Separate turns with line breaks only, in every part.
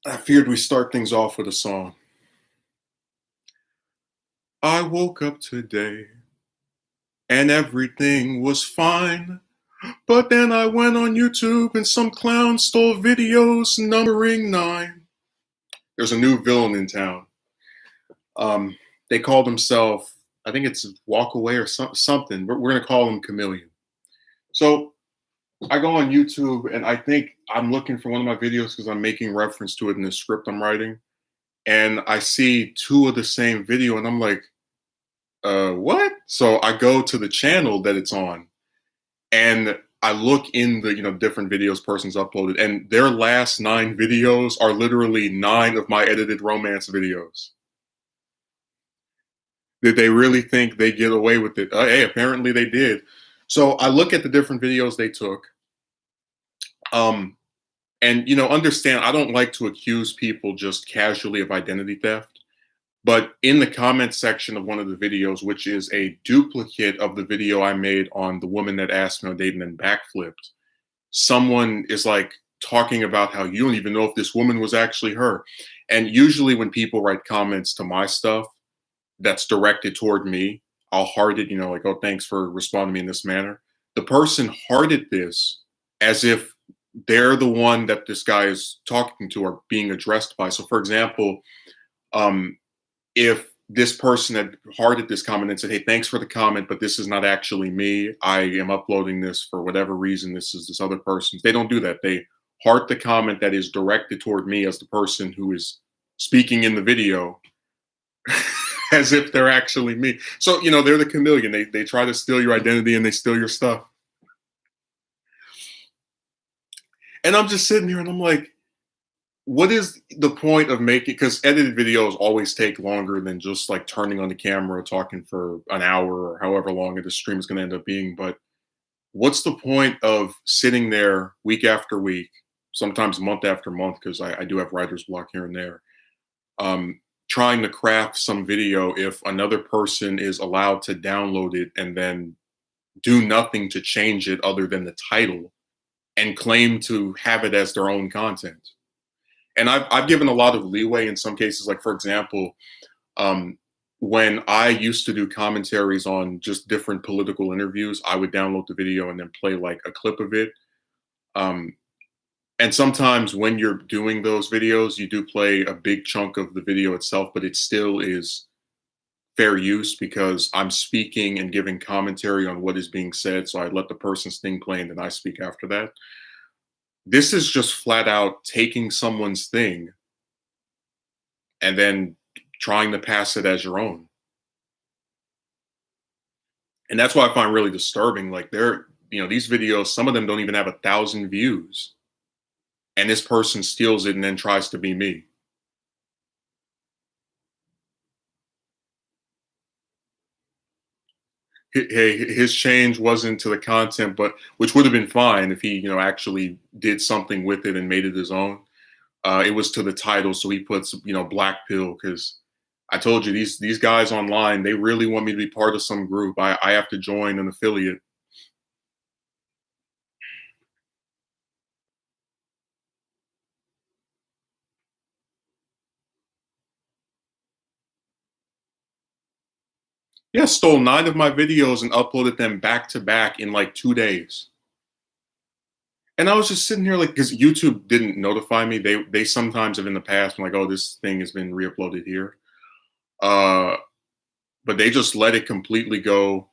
I feared we start things off with a song. I woke up today and everything was fine. But then I went on YouTube and some clown stole videos numbering 9. There's a new villain in town. They call themselves, I think it's Walk Away or something. We're going to call them Chameleon. So I go on YouTube and I think I'm looking for one of my videos because I'm making reference to it in the script I'm writing. And I see two of the same video and I'm like, what? So I go to the channel that it's on and I look in the, different videos person's uploaded, and their last 9 videos are literally 9 of my edited romance videos. Did they really think they get away with it? Hey, apparently they did. So I look at the different videos they took. Um, and understand I don't like to accuse people just casually of identity theft. But in the comment section of one of the videos, which is a duplicate of the video I made on the woman that asked me on a date and then backflipped, someone is like talking about how you don't even know if this woman was actually her. And usually when people write comments to my stuff that's directed toward me, I'll heart it, like, oh, thanks for responding to me in this manner. The person hearted this as if they're the one that this guy is talking to or being addressed by. So, for example, if this person had hearted this comment and said, hey, thanks for the comment, but this is not actually me. I am uploading this for whatever reason. This is this other person's. They don't do that. They heart the comment that is directed toward me as the person who is speaking in the video as if they're actually me. So, they're the chameleon. They try to steal your identity and they steal your stuff. And I'm just sitting here and I'm like, what is the point of making, because edited videos always take longer than just like turning on the camera talking for an hour or however long the stream is going to end up being. But what's the point of sitting there week after week, sometimes month after month, because I do have writer's block here and there, trying to craft some video if another person is allowed to download it and then do nothing to change it other than the title and claim to have it as their own content? And I've given a lot of leeway in some cases. Like, for example, when I used to do commentaries on just different political interviews, I would download the video and then play like a clip of it. And sometimes when you're doing those videos, you do play a big chunk of the video itself, but it still is fair use because I'm speaking and giving commentary on what is being said. So I let the person's thing play and then I speak after that. This is just flat out taking someone's thing and then trying to pass it as your own. And that's what I find really disturbing. Like these videos, some of them don't even have 1,000 views. And this person steals it and then tries to be me. Hey, his change wasn't to the content, but which would have been fine if he, actually did something with it and made it his own. It was to the title, so he puts, black pill, because I told you these guys online, they really want me to be part of some group. I have to join an affiliate. Yeah, stole 9 of my videos and uploaded them back to back in like 2 days. And I was just sitting here like, because YouTube didn't notify me. They sometimes have in the past been like, oh, this thing has been re-uploaded here. Uh, but they just let it completely go.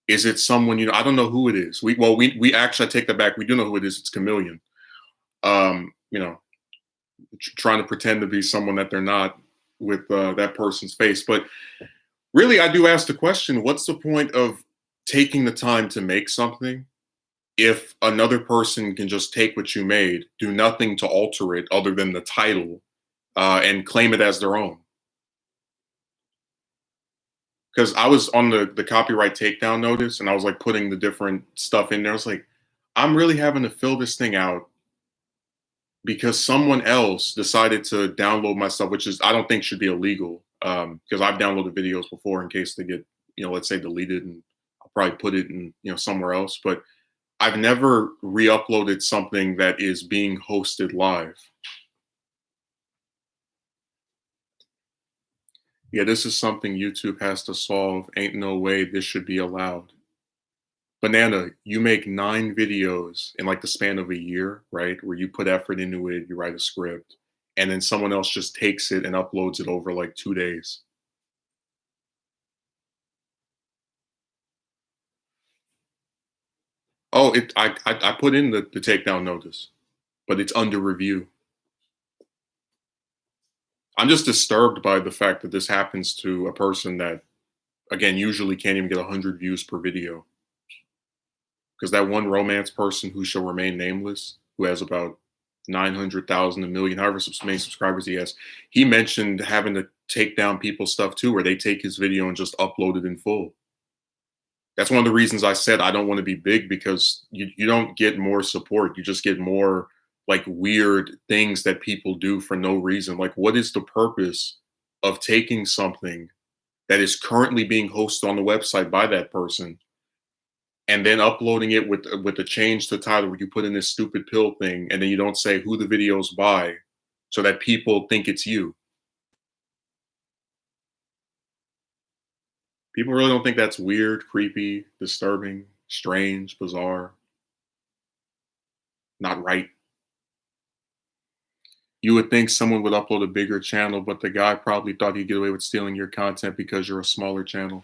Is it someone, I don't know who it is. We actually, I take that back. We do know who it is. It's Chameleon. Um, you know, Trying to pretend to be someone that they're not with that person's face. But really, I do ask the question, what's the point of taking the time to make something if another person can just take what you made, do nothing to alter it other than the title, and claim it as their own? Because I was on the copyright takedown notice and I was like putting the different stuff in there. I was like, I'm really having to fill this thing out because someone else decided to download my stuff, which is I don't think should be illegal. Because I've downloaded videos before in case they get, let's say deleted, and I'll probably put it in, somewhere else. But I've never re-uploaded something that is being hosted live. Yeah, this is something YouTube has to solve. Ain't no way this should be allowed. Banana, you make 9 videos in like the span of a year, right? Where you put effort into it, you write a script, and then someone else just takes it and uploads it over like 2 days. Oh, I put in the takedown notice, but it's under review. I'm just disturbed by the fact that this happens to a person that, again, usually can't even get 100 views per video. Because that one romance person who shall remain nameless, who has about 900,000, a million, however many subscribers he has, he mentioned having to take down people's stuff too, where they take his video and just upload it in full. That's one of the reasons I said I don't want to be big, because you don't get more support. You just get more like weird things that people do for no reason. Like, what is the purpose of taking something that is currently being hosted on the website by that person and then uploading it with a change to title where you put in this stupid pill thing and then you don't say who the video's by so that people think it's you? People really don't think that's weird, creepy, disturbing, strange, bizarre, not right. You would think someone would upload a bigger channel, but the guy probably thought he'd get away with stealing your content because you're a smaller channel.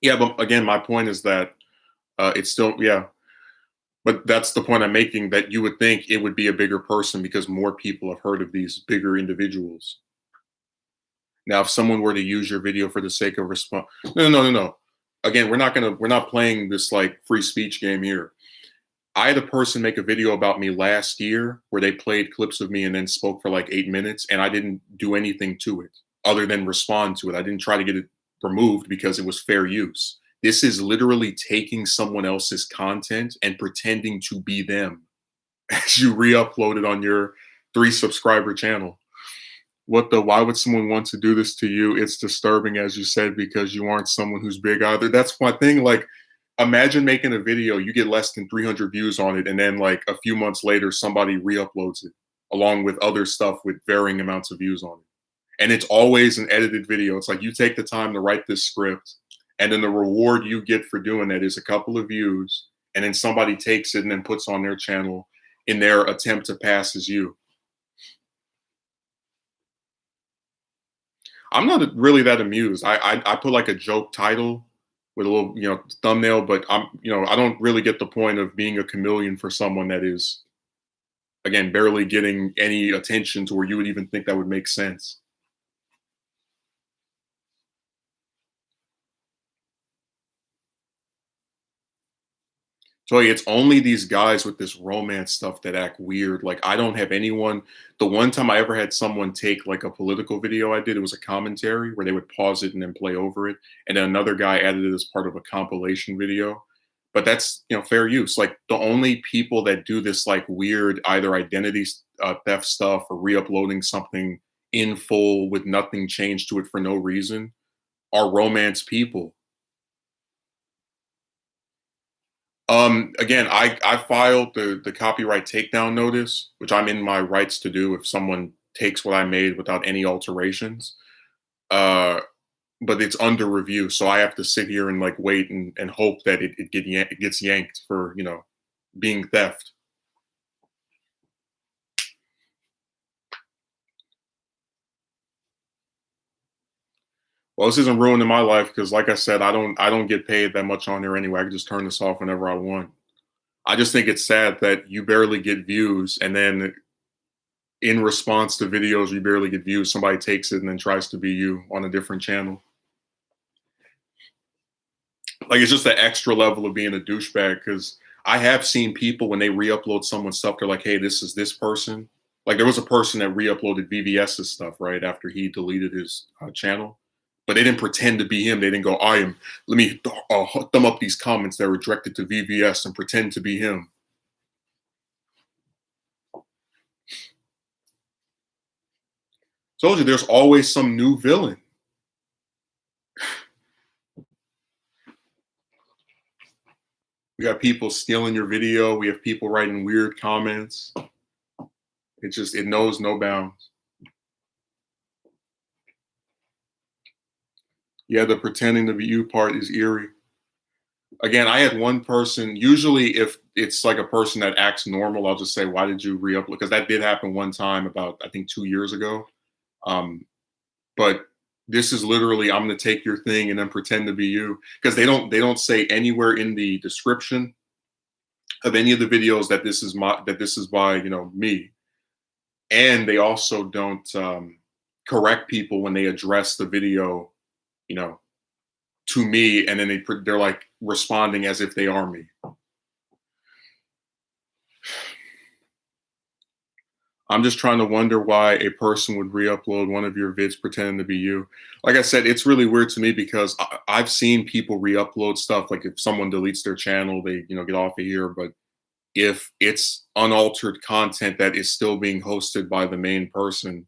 Yeah, but again, my point is that it's still, yeah, but that's the point I'm making, that you would think it would be a bigger person because more people have heard of these bigger individuals. Now, if someone were to use your video for the sake of response, no. Again, we're not playing this like free speech game here. I had a person make a video about me last year where they played clips of me and then spoke for like 8 minutes, and I didn't do anything to it other than respond to it. I didn't try to get it removed because it was fair use. This is literally taking someone else's content and pretending to be them as you re-upload it on your 3 subscriber channel. Why would someone want to do this to you? It's disturbing, as you said, because you aren't someone who's big either. That's my thing. Like, imagine making a video, you get less than 300 views on it, and then like a few months later, somebody re-uploads it along with other stuff with varying amounts of views on it. And it's always an edited video. It's like you take the time to write this script, and then the reward you get for doing that is a couple of views, and then somebody takes it and then puts on their channel in their attempt to pass as you. I'm not really that amused. I put like a joke title with a little, thumbnail, but I don't really get the point of being a chameleon for someone that is, again, barely getting any attention to where you would even think that would make sense. So it's only these guys with this romance stuff that act weird. Like, I don't have anyone. The one time I ever had someone take like a political video I did, it was a commentary where they would pause it and then play over it. And then another guy added it as part of a compilation video. But that's, fair use. Like, the only people that do this like weird either identity theft stuff or re-uploading something in full with nothing changed to it for no reason are romance people. Again, I filed the copyright takedown notice, which I'm in my rights to do if someone takes what I made without any alterations. Uh, but it's under review, so I have to sit here and like wait and hope that it gets yanked for being theft. Well, this isn't ruining my life because, like I said, I don't get paid that much on there anyway. I can just turn this off whenever I want. I just think it's sad that you barely get views, and then in response to videos you barely get views, somebody takes it and then tries to be you on a different channel. Like, it's just the extra level of being a douchebag, because I have seen people when they re-upload someone's stuff, they're like, hey, this is this person. Like, there was a person that re-uploaded VVS's stuff right after he deleted his channel, but they didn't pretend to be him. They didn't go, let me thumb up these comments that were directed to VVS and pretend to be him. Told you, there's always some new villain. We got people stealing your video. We have people writing weird comments. It knows no bounds. Yeah, the pretending to be you part is eerie. Again, I had one person, usually if it's like a person that acts normal, I'll just say, why did you re-upload? Because that did happen one time about, I think, 2 years ago. Um, but this is literally, I'm gonna take your thing and then pretend to be you. Because they don't say anywhere in the description of any of the videos that this is by, me. And they also don't correct people when they address the video, you know, to me, and then they're like responding as if they are me. I'm just trying to wonder why a person would re-upload one of your vids pretending to be you. Like I said, it's really weird to me because I've seen people re-upload stuff. Like if someone deletes their channel, they get off of here. But if it's unaltered content that is still being hosted by the main person,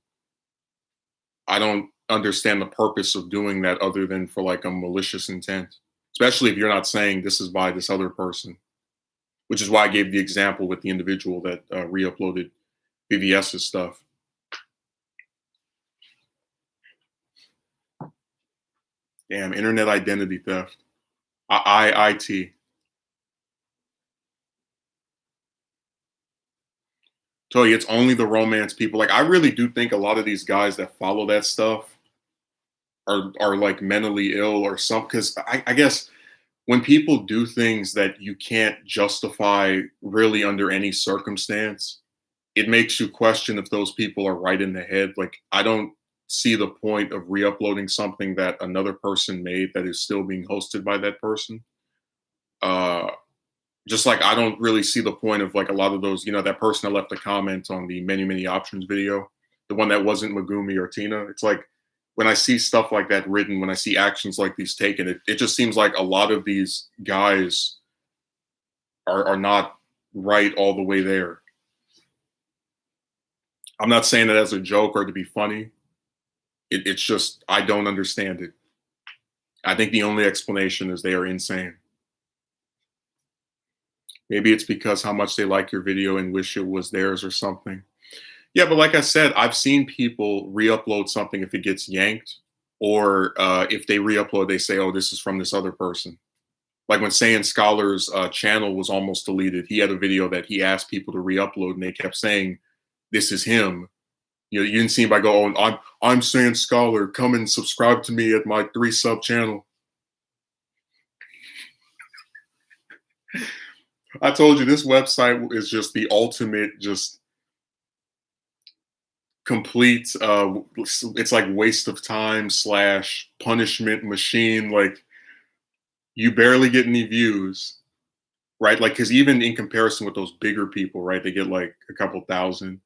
I don't understand the purpose of doing that other than for like a malicious intent. Especially if you're not saying this is by this other person, which is why I gave the example with the individual that re-uploaded BVS's stuff. Damn, internet identity theft. IT. Tell you, it's only the romance people. Like, I really do think a lot of these guys that follow that stuff are like mentally ill or something. Because I guess when people do things that you can't justify really under any circumstance, it makes you question if those people are right in the head. Like, I don't see the point of re-uploading something that another person made that is still being hosted by that person. Uh, just like I don't really see the point of like a lot of those, that person that left a comment on the many, many options video, the one that wasn't Megumi or Tina. It's like when I see stuff like that written, when I see actions like these taken, it just seems like a lot of these guys are not right all the way there. I'm not saying that as a joke or to be funny. It's just I don't understand it. I think the only explanation is they are insane. Maybe it's because how much they like your video and wish it was theirs or something. Yeah, but like I said, I've seen people re-upload something if it gets yanked, or if they re-upload, they say, "Oh, this is from this other person." Like when Saiyan Scholar's channel was almost deleted, he had a video that he asked people to re-upload, and they kept saying, "This is him." You didn't see anybody go, "Oh, I'm Saiyan Scholar. Come and subscribe to me at my 3 sub channel." I told you this website is just the ultimate, just complete. It's like waste of time slash punishment machine. Like you barely get any views, right? Like because even in comparison with those bigger people, right, they get like a couple thousand,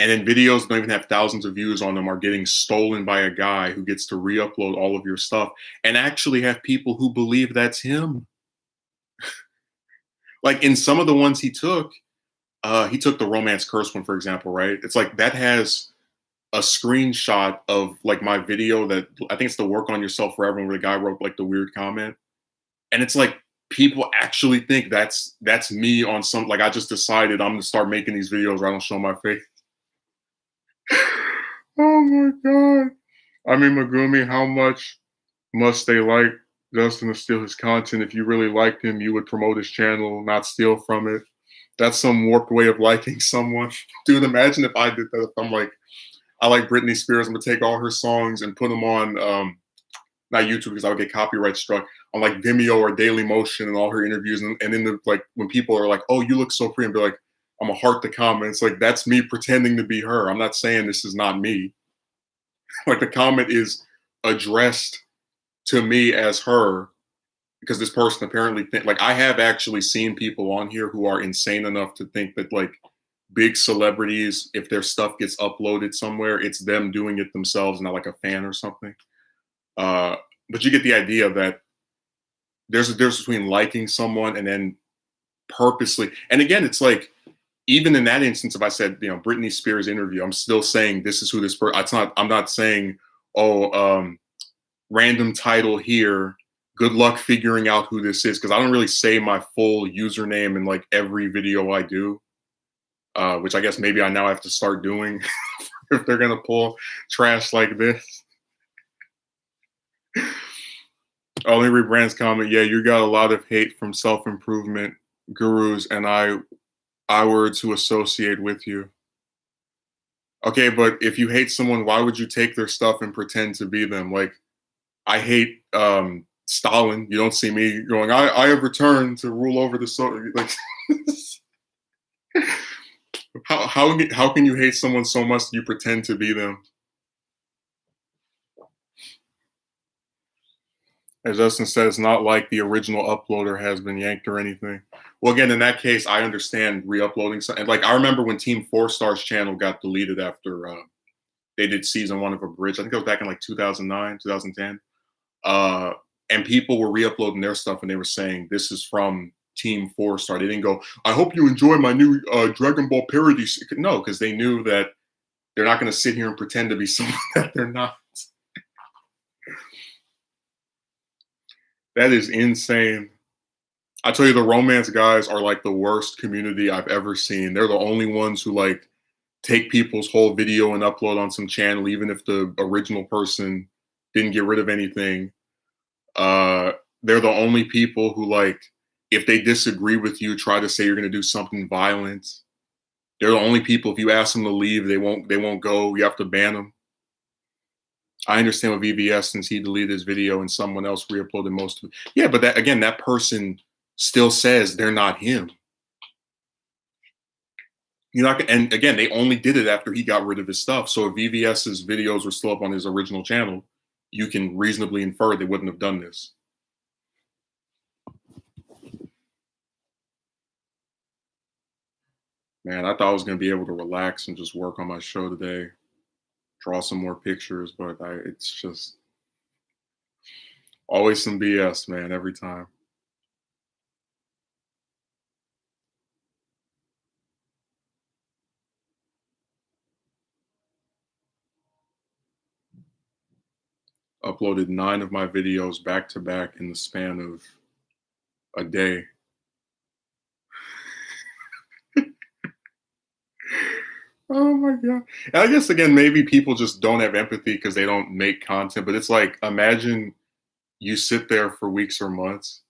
and then videos don't even have thousands of views on them are getting stolen by a guy who gets to re-upload all of your stuff and actually have people who believe that's him. Like in some of the ones he took the romance curse one, for example, right? It's like that has a screenshot of like my video that I think it's the work on yourself forever where the guy wrote like the weird comment. And it's like people actually think that's me on some like I just decided I'm gonna start making these videos where I don't show my face. Oh my god. I mean Megumi, how much must they like Justin to steal his content? If you really liked him, you would promote his channel, not steal from it. That's some warped way of liking someone. Dude, imagine if I did that. If I'm like, I like Britney Spears, I'm gonna take all her songs and put them on not YouTube because I would get copyright struck on like Vimeo or Daily Motion and all her interviews. And then like when people are like, "Oh, you look so pretty," and be like, "I'm gonna heart the comments." Like that's me pretending to be her. I'm not saying this is not me. Like the comment is addressed to me as her because this person apparently like I have actually seen people on here who are insane enough to think that like big celebrities, if their stuff gets uploaded somewhere, it's them doing it themselves, not like a fan or something. Uh, but you get the idea that there's a difference between liking someone and then purposely. And again, it's like even in that instance, if I said Britney Spears interview, I'm still saying this is who this person. It's not. I'm not saying random title here. Good luck figuring out who this is because I don't really say my full username in like every video I do, which I guess maybe I now have to start doing if they're gonna pull trash like this. Oh, let me read Brand's comment. Yeah, you got a lot of hate from self-improvement gurus and I words who associate with you. Okay, but if you hate someone, why would you take their stuff and pretend to be them? Like, I hate Stalin. You don't see me going, I have returned to rule over the Soviet. Like, how can you hate someone so much that you pretend to be them? As Justin said, it's not like the original uploader has been yanked or anything. Well, again, in that case, I understand re-uploading something. Like, I remember when Team Four Star's channel got deleted after they did season 1 of Abridged. I think it was back in like 2009, 2010. And people were re-uploading their stuff and they were saying, this is from Team Four Star. They didn't go, I hope you enjoy my new Dragon Ball parody. No, because they knew that they're not going to sit here and pretend to be someone that they're not. That is insane. I tell you, the romance guys are like the worst community I've ever seen. They're the only ones who like take people's whole video and upload on some channel, even if the original person didn't get rid of anything. They're the only people who like, if they disagree with you, try to say you're going to do something violent. They're the only people, if you ask them to leave, they won't go. You have to ban them. I understand with VVS since he deleted his video and someone else re-uploaded most of it. Yeah, but that again, that person still says they're not him. You're not, and again, they only did it after he got rid of his stuff. So if VVS's videos were still up on his original channel, you can reasonably infer they wouldn't have done this. Man, I thought I was going to be able to relax and just work on my show today, draw some more pictures, but it's just always some BS, man, every time. Uploaded 9 of my videos back to back in the span of a day. Oh my God. And I guess again, maybe people just don't have empathy because they don't make content, but it's like, imagine you sit there for weeks or months,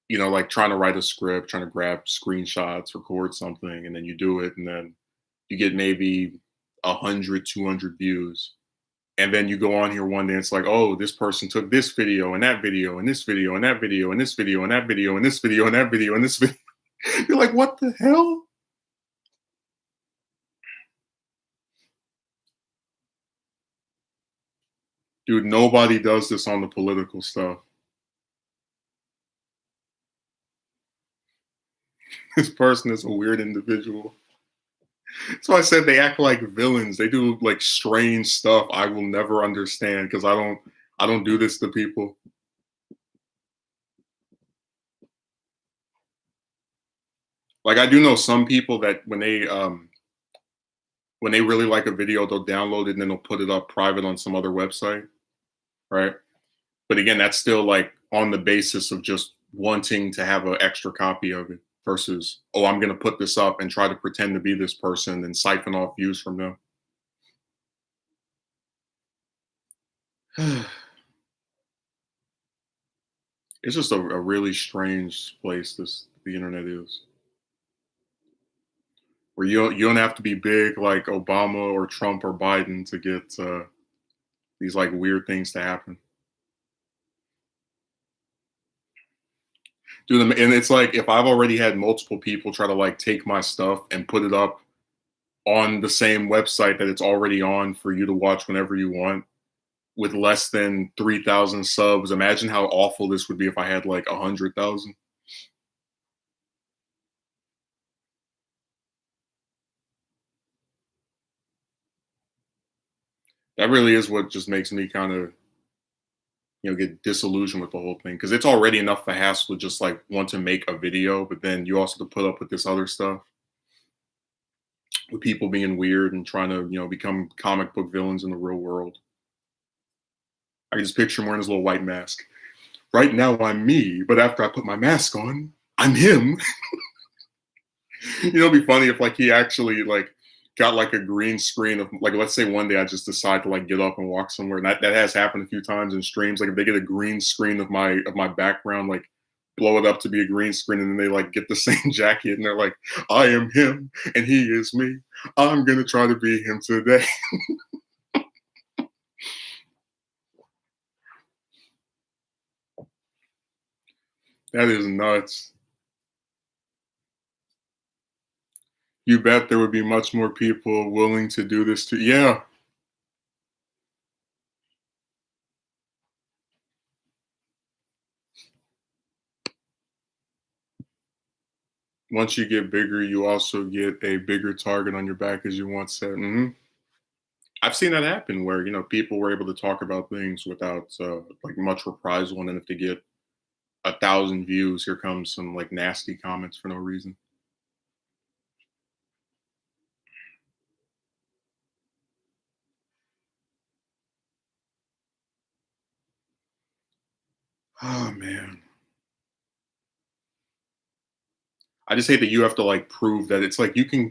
you know, like trying to write a script, trying to grab screenshots, record something, and then you do it, and then you get maybe 100, 200 views. And then you go on here one day, and it's like, oh, this person took this video and that video and this video and that video and this video and that video and this video and that video and this video. You're like, what the hell? Dude, nobody does this on the political stuff. This person is a weird individual. So I said they act like villains. They do like strange stuff I will never understand because I don't do this to people. Like I do know some people that when they really like a video, they'll download it and then they'll put it up private on some other website, right? But again, that's still like on the basis of just wanting to have an extra copy of it versus, oh, I'm going to put this up and try to pretend to be this person and siphon off views from them. It's just a really strange place the internet is, where you don't have to be big like Obama or Trump or Biden to get these like weird things to happen. Dude, and it's like if I've already had multiple people try to like take my stuff and put it up on the same website that it's already on for you to watch whenever you want with less than 3,000 subs, imagine how awful this would be if I had like 100,000. That really is what just makes me kind of, you know, get disillusioned with the whole thing because it's already enough of a hassle to just like want to make a video, but then you also have to put up with this other stuff with people being weird and trying to, you know, become comic book villains in the real world. I can just picture him wearing his little white mask. Right now I'm me, but after I put my mask on, I'm him. You know, it'd be funny if like he actually like got like a green screen of like, let's say one day I just decide to like get up and walk somewhere, and that has happened a few times in streams. Like if they get a green screen of my background, like blow it up to be a green screen, and then they like get the same jacket, and they're like, I am him and he is me. I'm gonna try to be him today. That is nuts. You bet there would be much more people willing to do this to, yeah. Once you get bigger, you also get a bigger target on your back, as you once said. I've seen that happen where people were able to talk about things without like much reprisal, and then if they get 1,000 views, here comes some like nasty comments for no reason. Oh man, I just hate that you have to like prove that it's like you can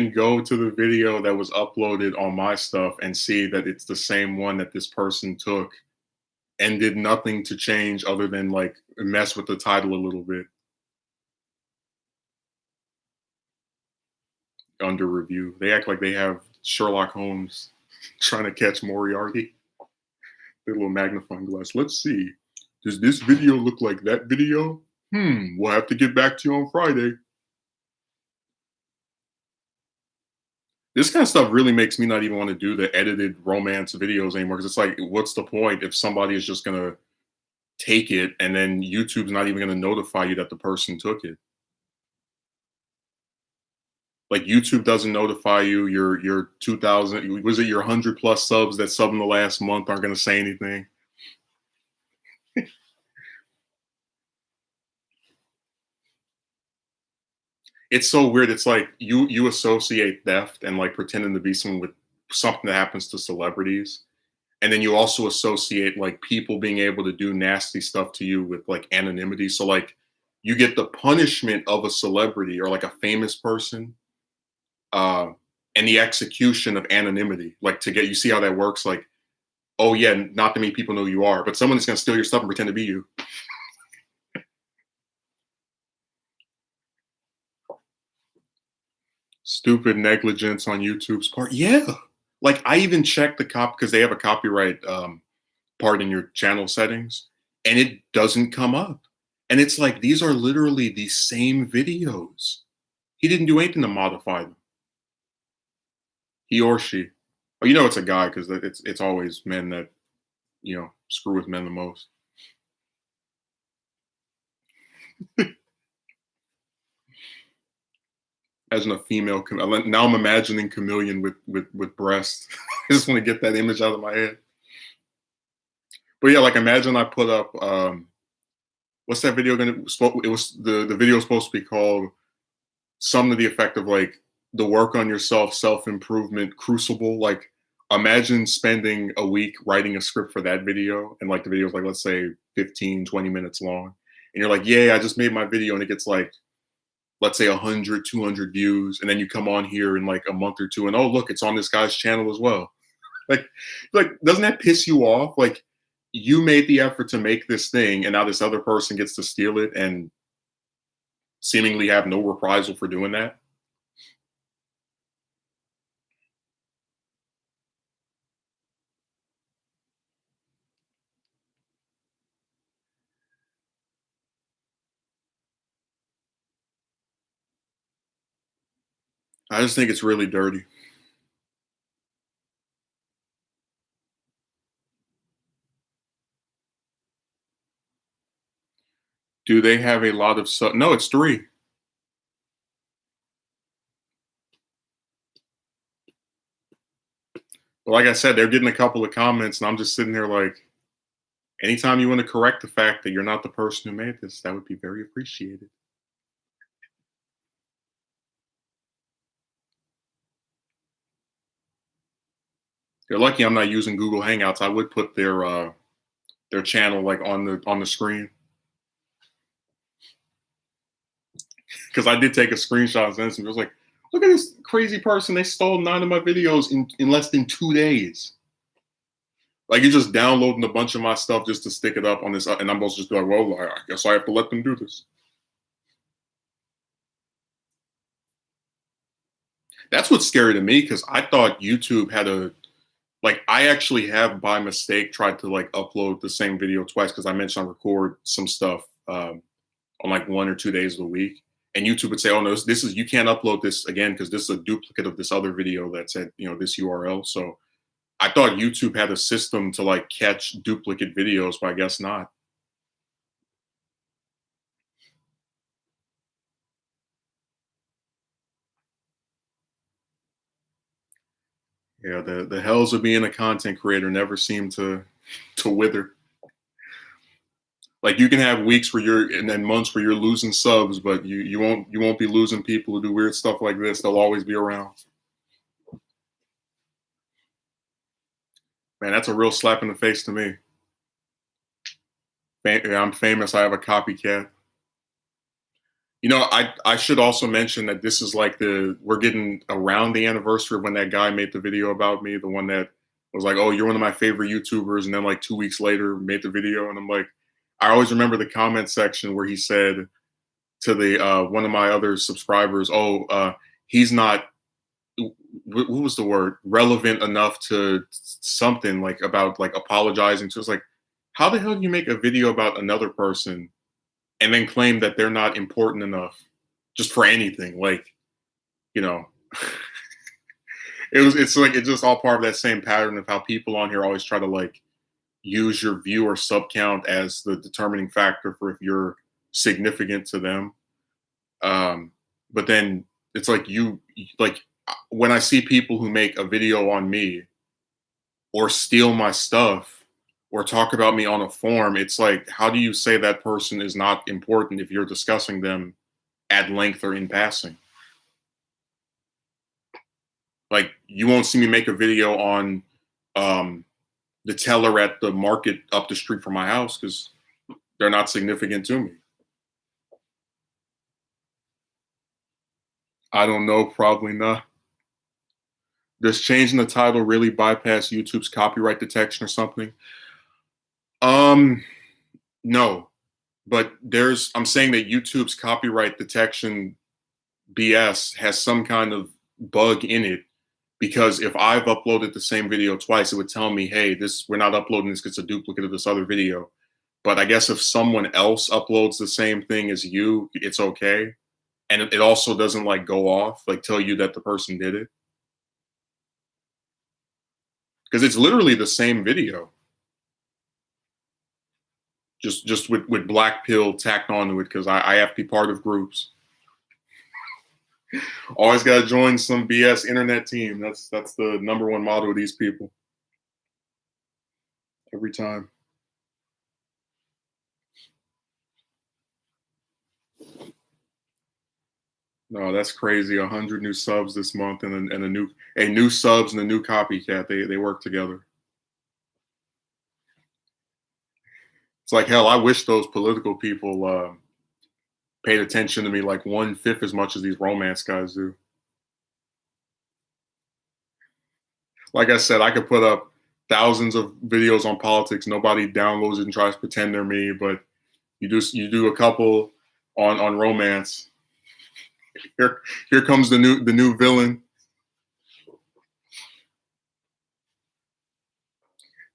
go to the video that was uploaded on my stuff and see that it's the same one that this person took and did nothing to change other than like mess with the title a little bit. Under review, they act like they have Sherlock Holmes trying to catch Moriarty. Their little magnifying glass. Let's see. Does this video look like that video? We'll have to get back to you on Friday. This kind of stuff really makes me not even want to do the edited romance videos anymore, because it's like, what's the point if somebody is just gonna take it and then YouTube's not even gonna notify you that the person took it? Like YouTube doesn't notify you. Your 2,000, was it your 100 plus subs that sub in the last month aren't gonna say anything? It's so weird. It's like you associate theft and like pretending to be someone with something that happens to celebrities, and then you also associate like people being able to do nasty stuff to you with like anonymity. So like you get the punishment of a celebrity or like a famous person, uh, and the execution of anonymity. Like to get, you see how that works. Like, oh yeah, not that many people know who you are, but someone is going to steal your stuff and pretend to be you. Stupid negligence on YouTube's part. Yeah. Like I even checked the cop because they have a copyright part in your channel settings, and it doesn't come up. And it's like these are literally the same videos. He didn't do anything to modify them. He or she. Oh, it's a guy because it's always men that screw with men the most. As a female, now I'm imagining Chameleon with breasts. I just want to get that image out of my head. But yeah, like imagine I put up what's that video gonna, it was the video was supposed to be called something to the effect of like the work on yourself, self-improvement crucible. Like imagine spending a week writing a script for that video, and like the video is like, let's say 15, 20 minutes long, and you're like, yeah, I just made my video, and it gets like, let's say 100, 200 views, and then you come on here in like a month or two and, oh look, it's on this guy's channel as well. like doesn't that piss you off? Like you made the effort to make this thing, and now this other person gets to steal it and seemingly have no reprisal for doing that. I just think it's really dirty. Do they have a lot of no, it's 3. But like I said, they're getting a couple of comments, and I'm just sitting there like, anytime you want to correct the fact that you're not the person who made this, that would be very appreciated. They're lucky I'm not using Google Hangouts. I would put their channel like on the screen, because I did take a screenshot and it was like, Look at this crazy person. They stole 9 of my videos in less than 2 days. Like, you're just downloading a bunch of my stuff just to stick it up on this, and I'm supposed to just be like, well, I guess I have to let them do this. That's what's scary to me because I thought YouTube had a like I actually have by mistake tried to like upload the same video twice because I mentioned I record some stuff on like 1 or 2 days of the week, and YouTube would say, "Oh no, this is you can't upload this again because this is a duplicate of this other video that's at this URL." So I thought YouTube had a system to like catch duplicate videos, but I guess not. Yeah, the hells of being a content creator never seem to wither. Like you can have weeks where you're and then months where you're losing subs, but you won't be losing people who do weird stuff like this. They'll always be around. Man, that's a real slap in the face to me. I'm famous. I have a copycat. I should also mention that this is like we're getting around the anniversary of when that guy made the video about me, the one that was like, "Oh, you're one of my favorite YouTubers," and then like 2 weeks later made the video, and I'm like, I always remember the comment section where he said to the one of my other subscribers, "Oh, he's not what was the word relevant enough to something like about like apologizing to." It's like, how the hell do you make a video about another person and then claim that they're not important enough just for anything? Like, you know, it's like it's just all part of that same pattern of how people on here always try to like use your view or sub count as the determining factor for if you're significant to them. But then it's like like when I see people who make a video on me or steal my stuff or talk about me on a forum, it's like, how do you say that person is not important if you're discussing them at length or in passing? Like, you won't see me make a video on um, the teller at the market up the street from my house because they're not significant to me. I don't know, probably not. Does changing the title really bypass YouTube's copyright detection or something? Um, no, but I'm saying that YouTube's copyright detection BS has some kind of bug in it because if I've uploaded the same video twice, it would tell me, "Hey, this we're not uploading this because it's a duplicate of this other video." But I guess if someone else uploads the same thing as you, it's okay, and it also doesn't like go off, like tell you that the person did it because it's literally the same video, just with black pill tacked onto it because I have to be part of groups. Always got to join some BS internet team. That's the number one motto of these people every time. No, that's crazy. 100 new subs this month and a new subs and a new copycat. They work together. It's like hell. I wish those political people paid attention to me like 1/5 as much as these romance guys do. Like I said, I could put up thousands of videos on politics. Nobody downloads it and tries to pretend they're me, but you do a couple on romance. Here comes the new villain.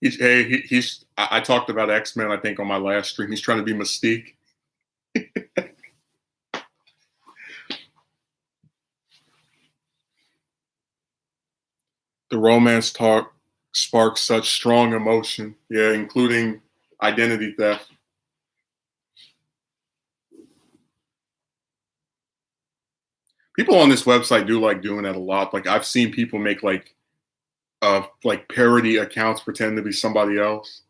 He's I talked about X-Men, I think, on my last stream. He's trying to be Mystique. The romance talk sparks such strong emotion. Yeah, including identity theft. People on this website do like doing that a lot. Like I've seen people make like parody accounts pretend to be somebody else.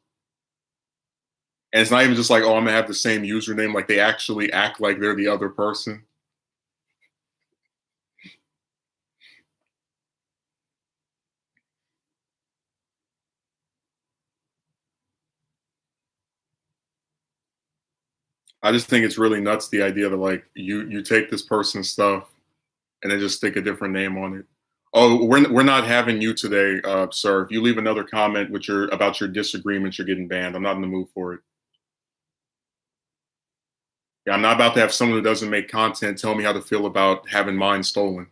And it's not even just like, oh, I'm gonna have the same username. Like they actually act like they're the other person. I just think it's really nuts the idea that like you take this person's stuff and then just stick a different name on it. Oh, we're not having you today, sir. If you leave another comment with your about your disagreements, you're getting banned. I'm not in the mood for it. Yeah, I'm not about to have someone who doesn't make content tell me how to feel about having mine stolen.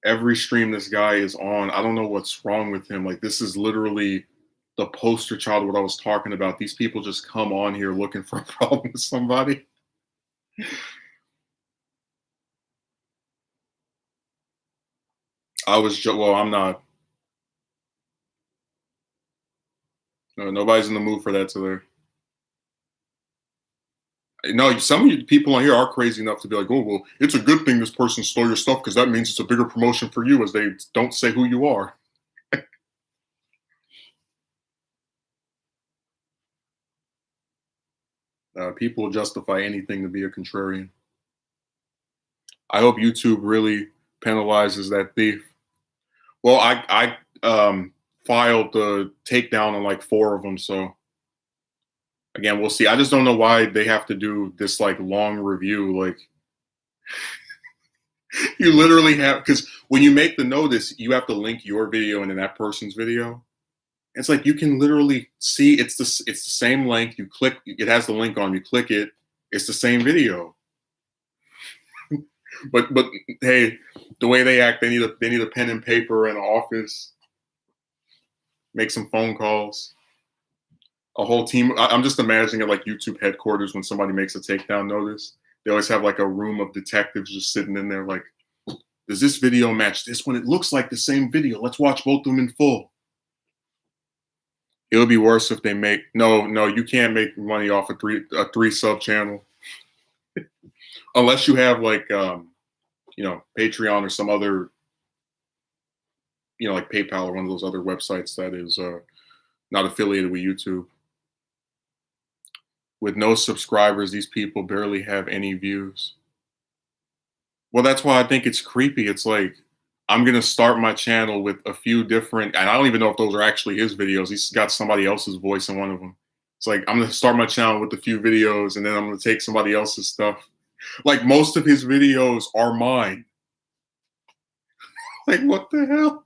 Every stream this guy is on, I don't know what's wrong with him. Like, this is literally the poster child of what I was talking about. These people just come on here looking for a problem with somebody. Well, I'm not. No, nobody's in the mood for that today. No, some of you people on here are crazy enough to be like, oh, well, it's a good thing this person stole your stuff because that means it's a bigger promotion for you, as they don't say who you are. People justify anything to be a contrarian. I hope YouTube really penalizes that thief. Well, I filed the takedown on like 4 of them, so again, we'll see. I just don't know why they have to do this like long review. Like, you literally have, because when you make the notice, you have to link your video and then that person's video. It's like you can literally see it's the same link. You click, it has the link on. You click it, it's the same video. But hey, the way they act, they need a pen and paper and an office. Make some phone calls. A whole team. I'm just imagining it like YouTube headquarters when somebody makes a takedown notice. They always have like a room of detectives just sitting in there like, does this video match this one? It looks like the same video. Let's watch both of them in full. It would be worse if they make no. You can't make money off a three sub channel unless you have like Patreon or some other like PayPal or one of those other websites that is not affiliated with YouTube. With no subscribers, these people barely have any views. Well, that's why I think it's creepy. It's like, I'm gonna start my channel with a few different, and I don't even know if those are actually his videos. He's got somebody else's voice in one of them. It's like, I'm gonna start my channel with a few videos, and then I'm gonna take somebody else's stuff. Like, most of his videos are mine. Like, what the hell?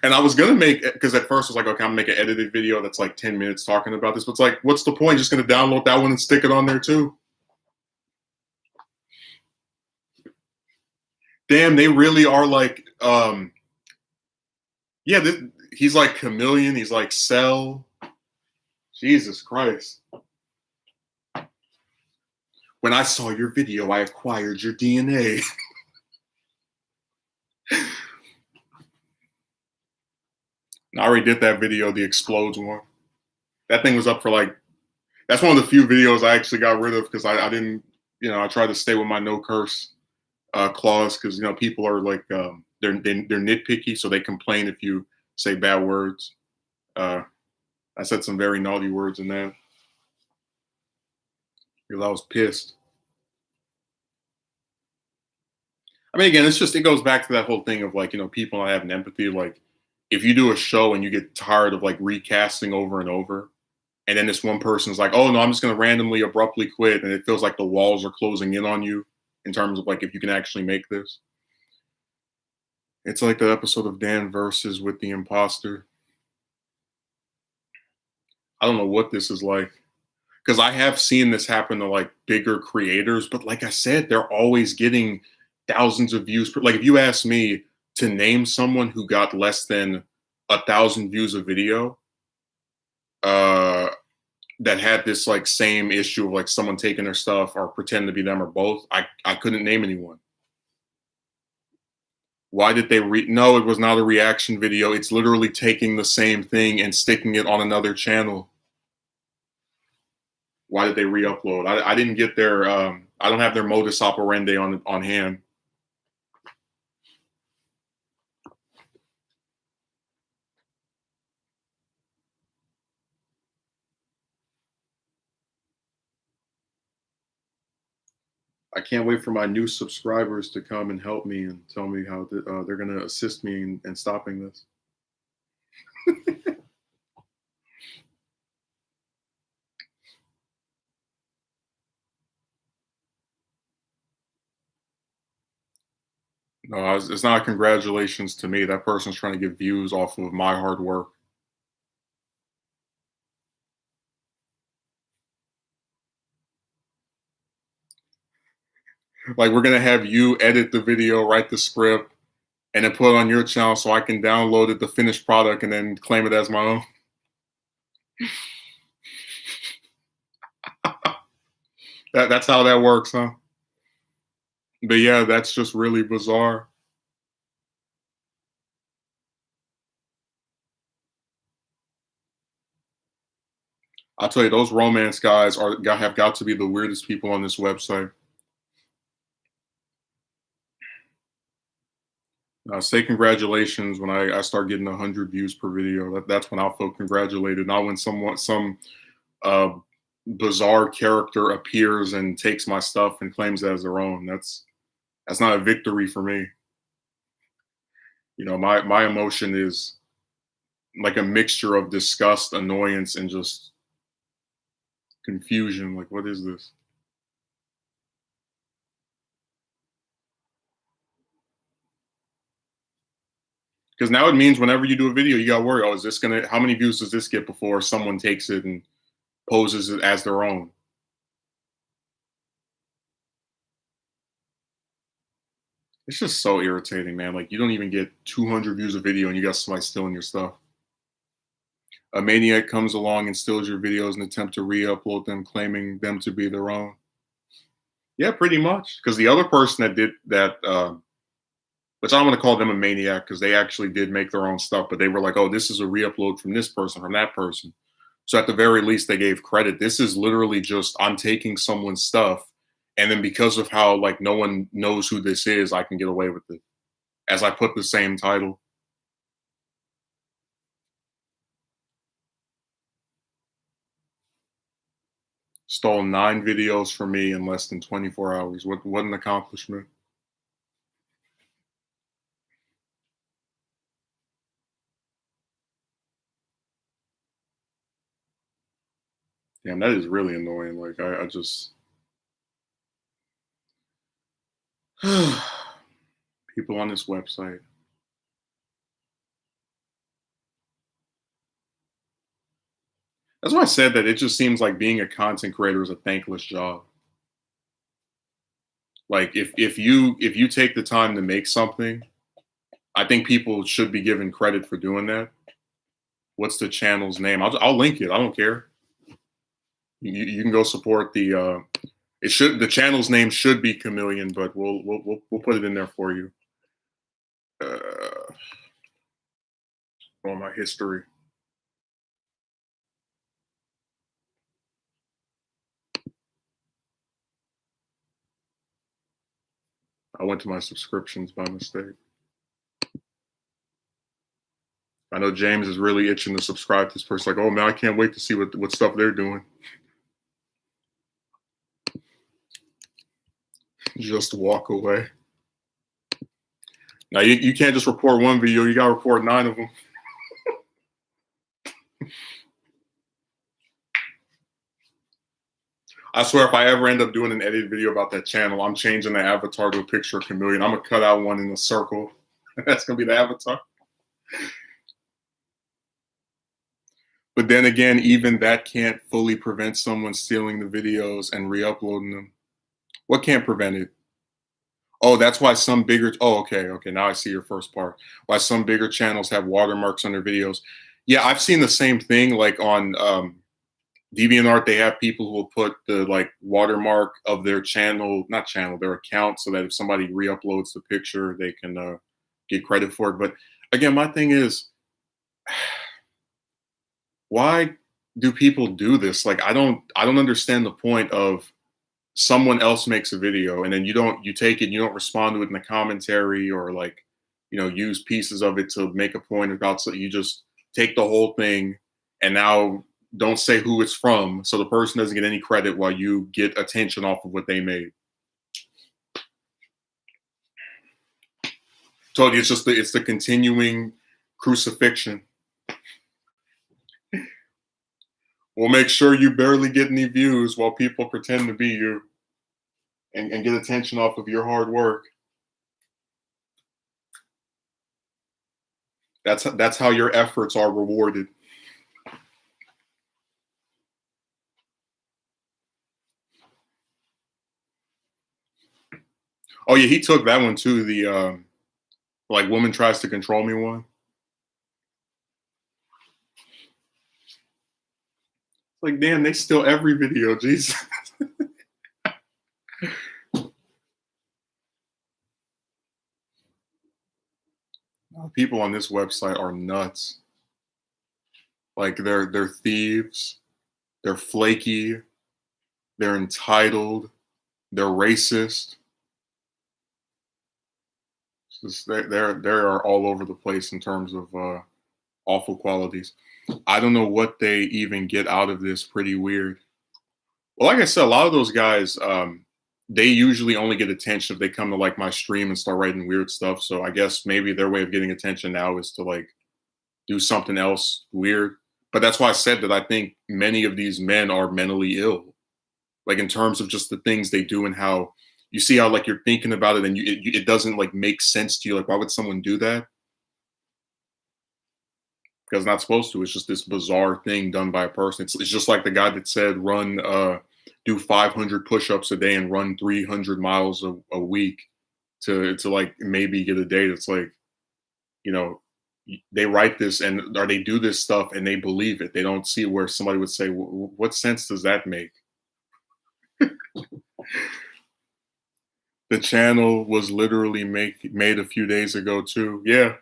And I was gonna make, because at first I was like, okay, I'm gonna make an edited video that's like 10 minutes talking about this. But it's like, what's the point? Just gonna download that one and stick it on there too. Damn, they really are like, yeah, he's like Chameleon. He's like Cell. Jesus Christ. When I saw your video, I acquired your DNA. I already did that video, the explodes one. That thing was up for like, that's one of the few videos I actually got rid of because I didn't, I tried to stay with my no curse clause because people are like they're nitpicky, so they complain if you say bad words. I said some very naughty words in that because I was pissed. I mean, again, it goes back to that whole thing of like people not having empathy. Like, if you do a show and you get tired of like recasting over and over, and then this one person's like, oh no, I'm just going to randomly abruptly quit, and it feels like the walls are closing in on you in terms of like if you can actually make this. It's like the episode of Dan Versus with the imposter. I don't know what this is like because I have seen this happen to like bigger creators, but like I said, they're always getting thousands of views. Like, if you ask me to name someone who got less than 1,000 views a video, that had this like same issue of like someone taking their stuff or pretending to be them or both, I couldn't name anyone. Why did they no, it was not a reaction video. It's literally taking the same thing and sticking it on another channel. Why did they re-upload? I didn't get their I don't have their modus operandi on hand. I can't wait for my new subscribers to come and help me and tell me how they're going to assist me in stopping this. No, it's not congratulations to me. That person's trying to get views off of my hard work. Like we're gonna have you edit the video, write the script, and then put it on your channel so I can download it, the finished product, and then claim it as my own. That's how that works, huh? But yeah, that's just really bizarre. I'll tell you, those romance guys have got to be the weirdest people on this website. Say congratulations when I start getting 100 views per video. That's when I'll feel congratulated. Not when some uh, bizarre character appears and takes my stuff and claims it as their own. That's not a victory for me. You know, my emotion is like a mixture of disgust, annoyance, and just confusion. Like, what is this? Because now it means whenever you do a video, you got to worry. Oh, is this gonna? How many views does this get before someone takes it and poses it as their own? It's just so irritating, man. Like, you don't even get 200 views a video and you got somebody stealing your stuff. A maniac comes along and steals your videos and attempt to re-upload them, claiming them to be their own. Yeah, pretty much. Because the other person that did that, which I'm going to call them a maniac because they actually did make their own stuff, but they were like, oh, this is a re-upload from this person, from that person. So at the very least, they gave credit. This is literally just I'm taking someone's stuff, and then because of how like no one knows who this is, I can get away with it. As I put the same title. Stole 9 videos from me in less than 24 hours. What an accomplishment. Damn, that is really annoying. Like I just people on this website. That's why I said that it just seems like being a content creator is a thankless job. Like if you take the time to make something, I think people should be given credit for doing that. What's the channel's name? I'll link it. I don't care. You can go support the. The channel's name should be Chameleon, but we'll put it in there for you. On my history. I went to my subscriptions by mistake. I know James is really itching to subscribe to this person. Like, oh man, I can't wait to see what stuff they're doing. Just walk away. Now you can't just report one video. You gotta report 9 of them. I swear, if I ever end up doing an edited video about that channel, I'm changing the avatar to a picture of Chameleon. I'm gonna cut out one in a circle. That's gonna be the avatar. But then again, even that can't fully prevent someone stealing the videos and re-uploading them. What can't prevent it? Oh, that's why some bigger. Oh, okay. Now I see your first part. Why some bigger channels have watermarks on their videos. Yeah, I've seen the same thing. Like on DeviantArt, they have people who will put the like watermark of their channel, not channel, their account, so that if somebody re-uploads the picture, they can get credit for it. But again, my thing is, why do people do this? Like, I don't understand the point of someone else makes a video and then you take it and you don't respond to it in the commentary or like use pieces of it to make a point about, so you just take the whole thing and now don't say who it's from so the person doesn't get any credit while you get attention off of what they made. Told you, it's the continuing crucifixion. We'll make sure you barely get any views while people pretend to be you and get attention off of your hard work. That's how your efforts are rewarded. Oh yeah, he took that one too. The like woman tries to control me one. Like damn, they steal every video. Jesus. People on this website are nuts. Like they're thieves. They're flaky. They're entitled. They're racist. They're all over the place in terms of awful qualities. I don't know what they even get out of this. Pretty weird. Well, like I said, a lot of those guys, they usually only get attention if they come to like my stream and start writing weird stuff. So I guess maybe their way of getting attention now is to like do something else weird. But that's why I said that I think many of these men are mentally ill, like in terms of just the things they do and how you see how like you're thinking about it and it doesn't like make sense to you. Like, why would someone do that? Because it's not supposed to. It's just this bizarre thing done by a person. It's just like the guy that said do 500 push-ups a day and run 300 miles a week to like maybe get a date. It's like, you know, they write this and or they do this stuff and they believe it. They don't see where somebody would say, What sense does that make?" The channel was literally made a few days ago too. Yeah,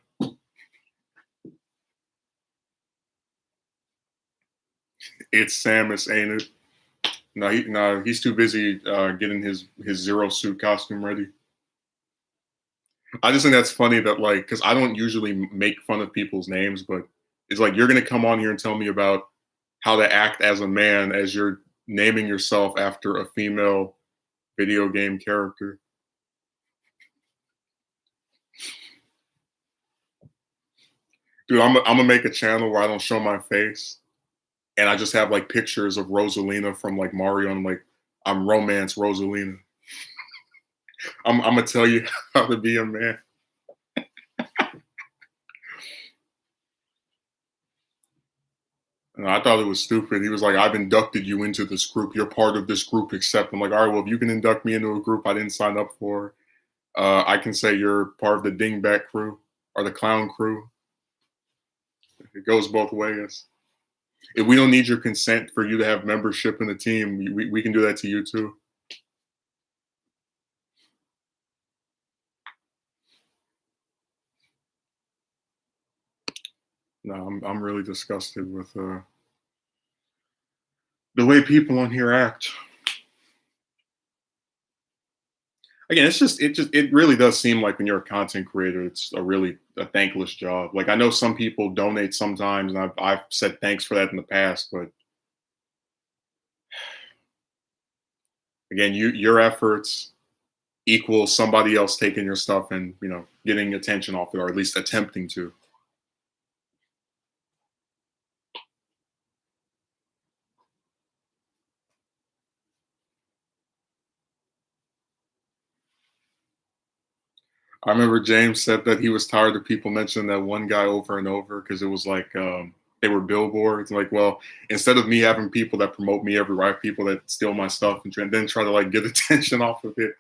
it's Samus, ain't it? No, he's too busy getting his Zero Suit costume ready. I just think that's funny that like because I don't usually make fun of people's names, but it's like you're gonna come on here and tell me about how to act as a man as you're naming yourself after a female video game character. Dude, I'm gonna make a channel where I don't show my face and I just have like pictures of Rosalina from like Mario. And I'm like, I'm romance Rosalina. I'm gonna tell you how to be a man. And I thought it was stupid. He was like, I've inducted you into this group. You're part of this group, except I'm like, all right, well, if you can induct me into a group I didn't sign up for, I can say you're part of the dingbat crew or the clown crew. It goes both ways. If we don't need your consent for you to have membership in the team, we can do that to you too. No, I'm really disgusted with the way people on here act. Again, it really does seem like when you're a content creator, it's a thankless job. Like I know some people donate sometimes, and I've said thanks for that in the past, but again, your efforts equal somebody else taking your stuff and getting attention off it, or at least attempting to. I remember James said that he was tired of people mentioning that one guy over and over because it was like they were billboards. Like, well, instead of me having people that promote me everywhere, I have people that steal my stuff and then try to like get attention off of it.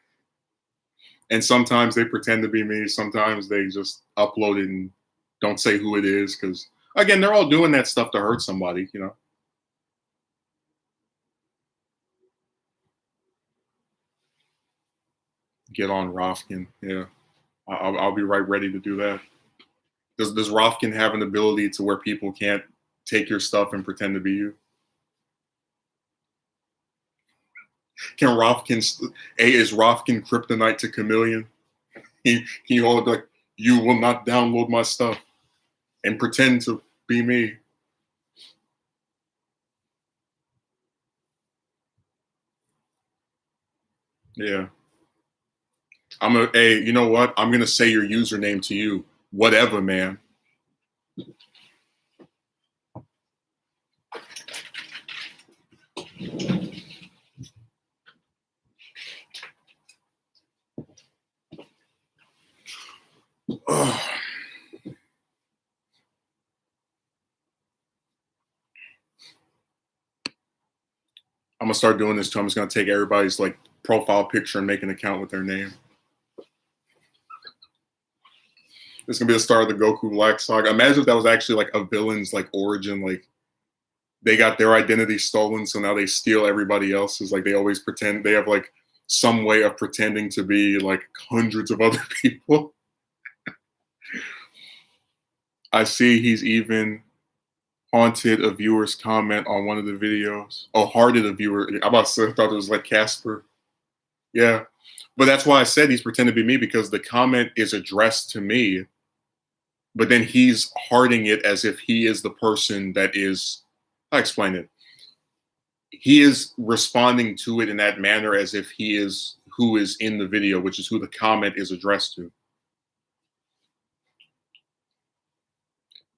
And sometimes they pretend to be me. Sometimes they just upload it and don't say who it is because again, they're all doing that stuff to hurt somebody. Get on Rofkin. Yeah, I'll be right ready to do that. Does Rofkin have an ability to where people can't take your stuff and pretend to be you? Can Rofkin? Is Rofkin kryptonite to Chameleon? He hold it like you will not download my stuff and pretend to be me. Yeah, Hey, you know what? I'm gonna say your username to you. Whatever, man. Ugh. I'm gonna start doing this too. I'm just gonna take everybody's like profile picture and make an account with their name. It's gonna be the start of the Goku Black Saga. Imagine if that was actually like a villain's like origin, like they got their identity stolen, so now they steal everybody else's. Like they always pretend they have like some way of pretending to be like hundreds of other people. I see he's even haunted a viewer's comment on one of the videos. Oh, hearted a viewer. I'm about to say, I thought it was like Casper. Yeah. But that's why I said he's pretending to be me, because the comment is addressed to me, but then he's hearting it as if he is the person that is, I explain it. He is responding to it in that manner as if he is who is in the video, which is who the comment is addressed to.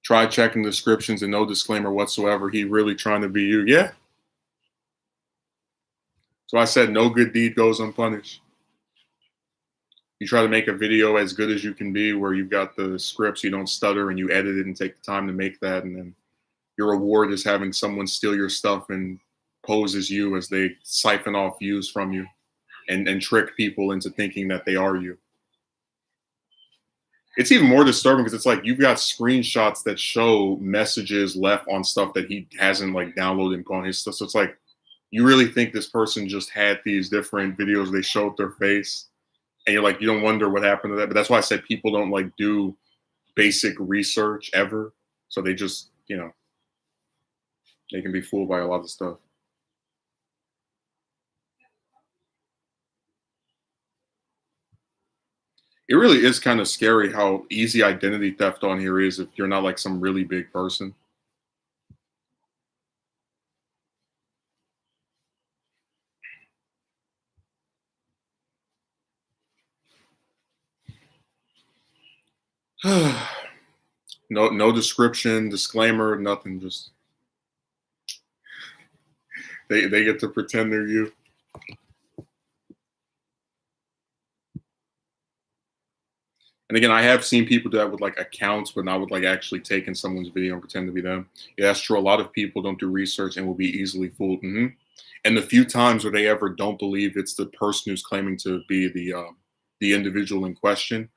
Try checking descriptions and no disclaimer whatsoever. He really trying to be you. Yeah. So I said no good deed goes unpunished. You try to make a video as good as you can be, where you've got the scripts, you don't stutter, and you edit it and take the time to make that, and then your reward is having someone steal your stuff and pose as you as they siphon off views from you and trick people into thinking that they are you. It's even more disturbing because it's like you've got screenshots that show messages left on stuff that he hasn't like downloaded and put on his stuff. So it's like, you really think this person just had these different videos they showed their face, and you're like, you don't wonder what happened to that. But that's why I said people don't like do basic research ever. So they just, they can be fooled by a lot of stuff. It really is kind of scary how easy identity theft on here is if you're not like some really big person. No description, disclaimer, nothing. Just they get to pretend they're you. And again, I have seen people do that with like accounts, but not with like actually taking someone's video and pretend to be them. Yeah, that's true. A lot of people don't do research and will be easily fooled. And the few times where they ever don't believe it's the person who's claiming to be the individual in question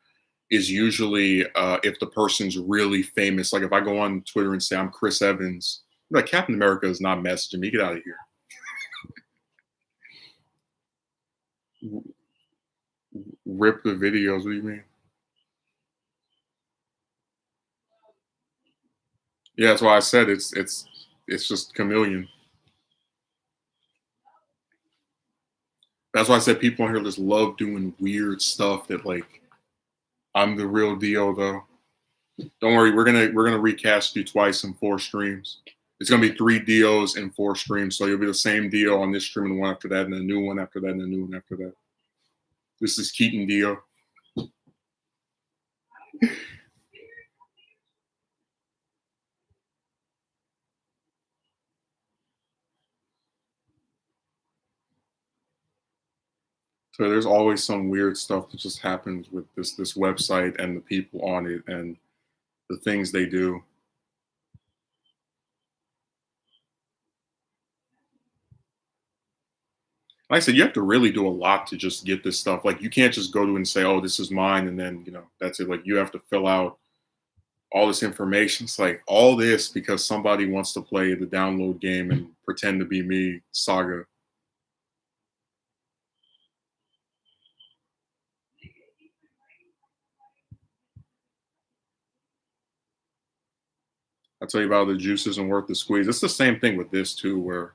is usually if the person's really famous. Like if I go on Twitter and say I'm Chris Evans, I'm like, Captain America is not messaging me. Get out of here. Rip the videos. What do you mean? Yeah, that's why I said it's just chameleon. That's why I said people on here just love doing weird stuff that like I'm the real deal though. Don't worry, we're gonna recast you twice in 4 streams. It's gonna be 3 DOs in 4 streams, so you'll be the same DO on this stream and the one after that, and a new one after that, and a new one after that. This is Keaton DO. So there's always some weird stuff that just happens with this website and the people on it and the things they do. Like I said, you have to really do a lot to just get this stuff. Like you can't just go to it and say, "Oh, this is mine," and then that's it. Like you have to fill out all this information. It's like all this because somebody wants to play the download game and pretend to be me, Saga. I tell you about the juice isn't worth the squeeze. It's the same thing with this too, where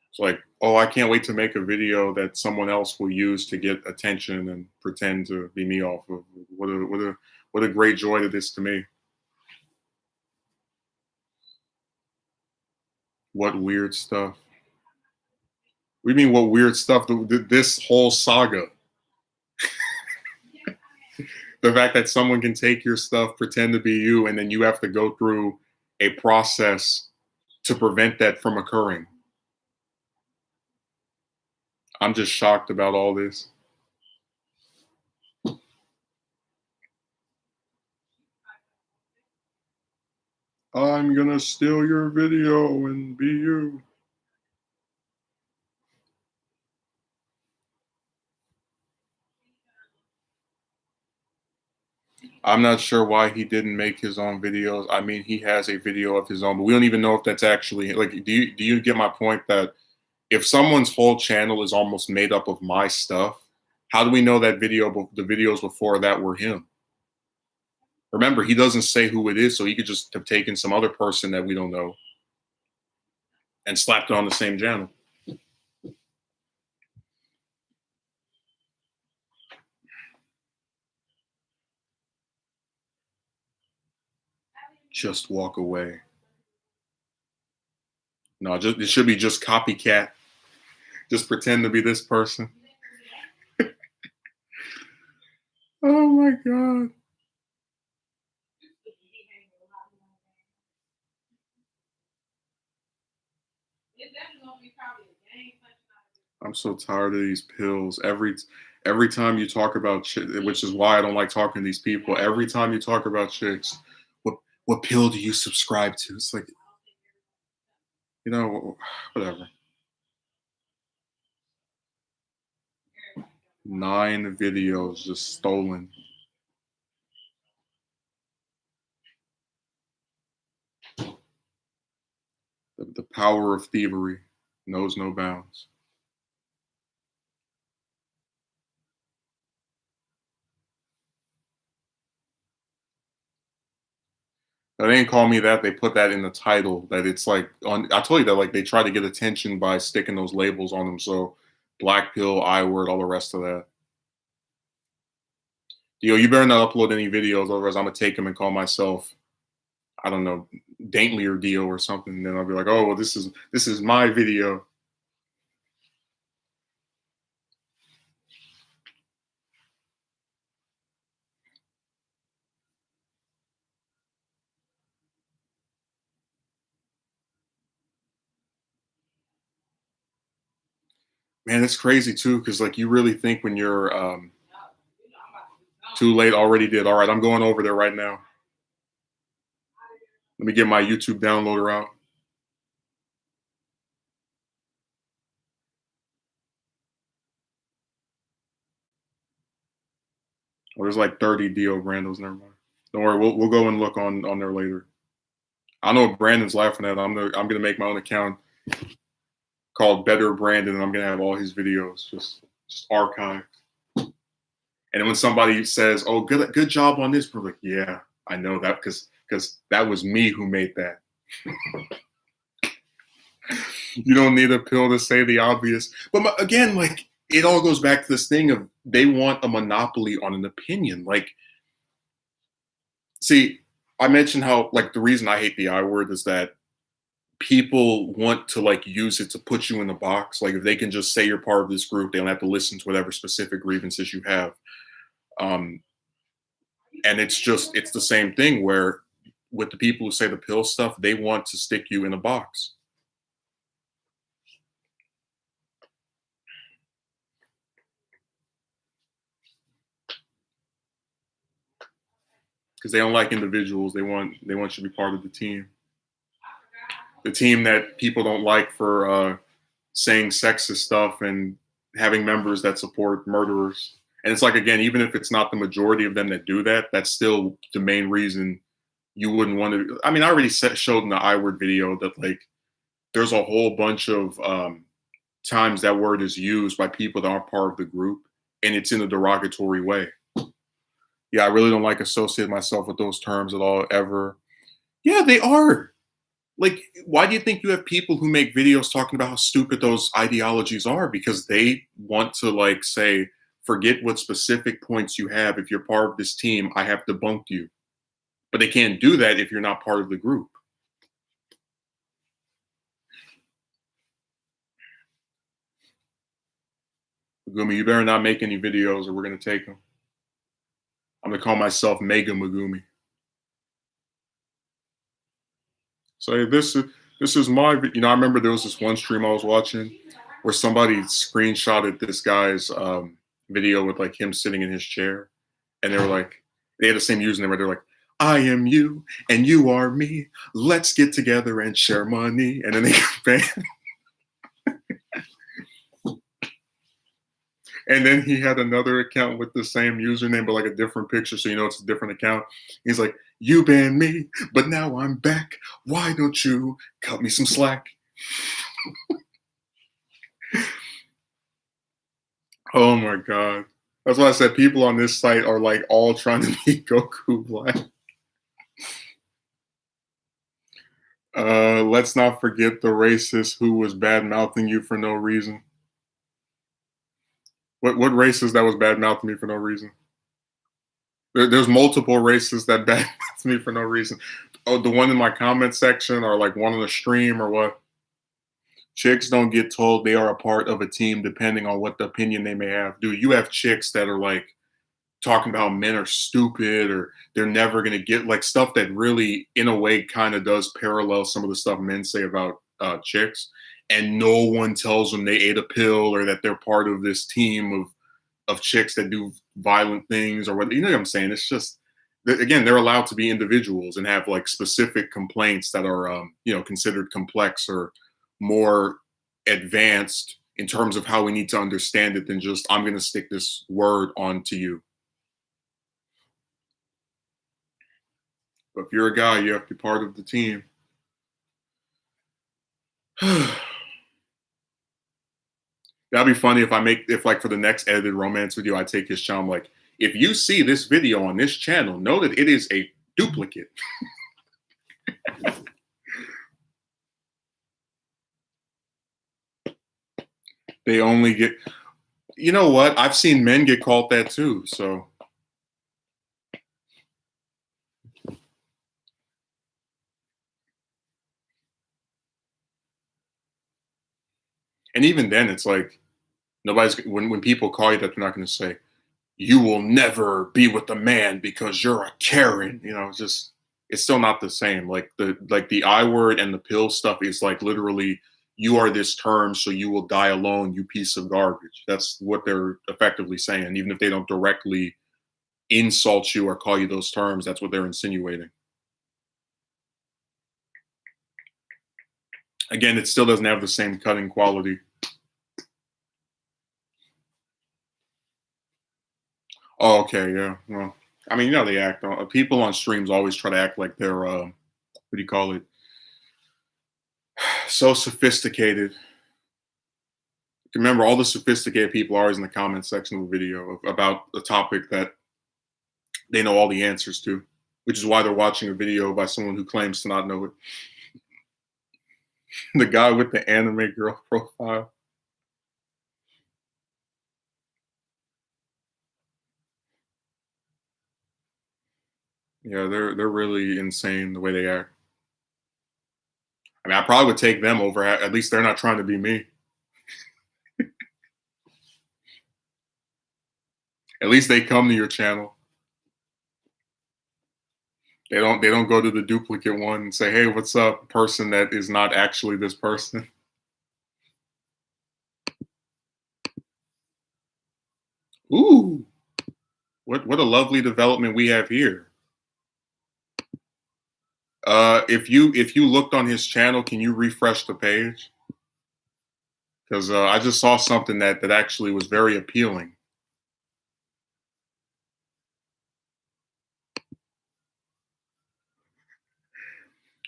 it's like, oh, I can't wait to make a video that someone else will use to get attention and pretend to be me off of. What a great joy that is to me. What weird stuff. We mean what weird stuff? This whole saga. The fact that someone can take your stuff, pretend to be you, and then you have to go through a process to prevent that from occurring. I'm just shocked about all this. I'm gonna steal your video and be you. I'm not sure why he didn't make his own videos. I mean, he has a video of his own, but we don't even know if that's actually like. Do you get my point that if someone's whole channel is almost made up of my stuff, how do we know that the videos before that were him? Remember, he doesn't say who it is, so he could just have taken some other person that we don't know and slapped it on the same channel. Just walk away. No, it should be just copycat. Just pretend to be this person. Oh my god. I'm so tired of these pills. Every time you talk about which is why I don't like talking to these people. Every time you talk about chicks, what pill do you subscribe to? It's like, whatever. 9 videos just stolen. The power of thievery knows no bounds. They didn't call me that. They put that in the title. That it's like on. I told you that like they try to get attention by sticking those labels on them. So black pill, I word, all the rest of that. You better not upload any videos, otherwise I'm gonna take them and call myself, I don't know, Daintily or Dio or something. And then I'll be like, oh well, this is my video. Man, it's crazy too, because like you really think when you're too late already did. All right, I'm going over there right now. Let me get my YouTube downloader out. Oh, there's like 30 Dio Brandos. Never mind. Don't worry, we'll go and look on there later. I know what Brandon's laughing at. I'm gonna make my own account called Better Brandon, and I'm gonna have all his videos just archived. And when somebody says, "Oh, good job on this," we're like, "Yeah, I know that because that was me who made that." You don't need a pill to say the obvious. But again, like it all goes back to this thing of they want a monopoly on an opinion. Like, see, I mentioned how like the reason I hate the I word is that people want to like use it to put you in the box. Like if they can just say you're part of this group, they don't have to listen to whatever specific grievances you have. Um, and it's the same thing where with the people who say the pill stuff, they want to stick you in a box. Because they don't like individuals. They want you to be part of the team. The team that people don't like for saying sexist stuff and having members that support murderers. And it's like again, even if it's not the majority of them that do that, that's still the main reason you wouldn't want to. I mean, I already showed in the I word video that like there's a whole bunch of times that word is used by people that aren't part of the group, and it's in a derogatory way. Yeah, I really don't like associate myself with those terms at all ever. Yeah, they are. Like, why do you think you have people who make videos talking about how stupid those ideologies are? Because they want to like say, forget what specific points you have. If you're part of this team, I have debunked you. But they can't do that if you're not part of the group. Megumi, you better not make any videos or we're gonna take them. I'm gonna call myself Mega Megumi. So hey, this is my. I remember there was this one stream I was watching where somebody screenshotted this guy's video with like him sitting in his chair, and they were like, they had the same username where they're like, "I am you and you are me. Let's get together and share money." And then they got banned. And then he had another account with the same username, but like a different picture, so you know it's a different account. He's like, "You banned me, but now I'm back. Why don't you cut me some slack?" Oh my god. That's why I said people on this site are like all trying to be Goku Black. Let's not forget the racist who was bad mouthing you for no reason. What racist that was bad mouthing me for no reason? There's multiple racists that bad mouth me for no reason. Oh, the one in my comment section, or like one on the stream, or what? Chicks don't get told they are a part of a team depending on what the opinion they may have. Dude, you have chicks that are like talking about men are stupid or they're never going to get, like, stuff that really in a way kind of does parallel some of the stuff men say about chicks, and no one tells them they ate a pill or that they're part of this team of chicks that do violent things or what, you know what I'm saying. It's just, again, they're allowed to be individuals and have like specific complaints that are considered complex or more advanced in terms of how we need to understand it than just, I'm going to stick this word onto you. But if you're a guy, you have to be part of the team. That'd be funny if like for the next edited romance video, I take his channel, like, if you see this video on this channel, know that it is a duplicate. They only get, you know what? I've seen men get called that too, so. And even then, it's like, when people call you that, they're not going to say, you will never be with a man because you're a Karen. You know, it's still not the same. Like the I word and the pill stuff is like literally, you are this term, so you will die alone, you piece of garbage. That's what they're effectively saying. Even if they don't directly insult you or call you those terms, that's what they're insinuating. Again, it still doesn't have the same cutting quality. Oh, okay, yeah. Well, I mean, they act. People on streams always try to act like they're what do you call it? So sophisticated. Remember, all the sophisticated people are always in the comment section of a video about a topic that they know all the answers to, which is why they're watching a video by someone who claims to not know it. The guy with the anime girl profile. Yeah, they're really insane the way they act. I mean, I probably would take them over. At least they're not trying to be me. At least they come to your channel. They don't go to the duplicate one and say, "Hey, what's up, person that is not actually this person." Ooh, what a lovely development we have here. If you looked on his channel, can you refresh the page? Because I just saw something that actually was very appealing.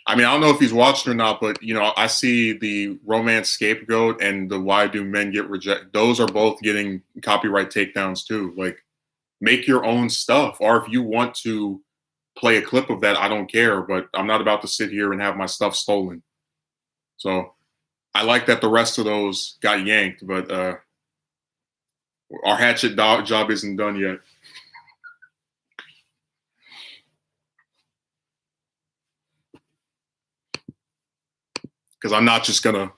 I mean, I don't know if he's watched or not, but I see the romance scapegoat and the why do men get rejected. Those are both getting copyright takedowns too. Like, make your own stuff, or if you want to play a clip of that, I don't care. But I'm not about to sit here and have my stuff stolen. So I like that the rest of those got yanked, but our hatchet job isn't done yet. Because I'm not just gonna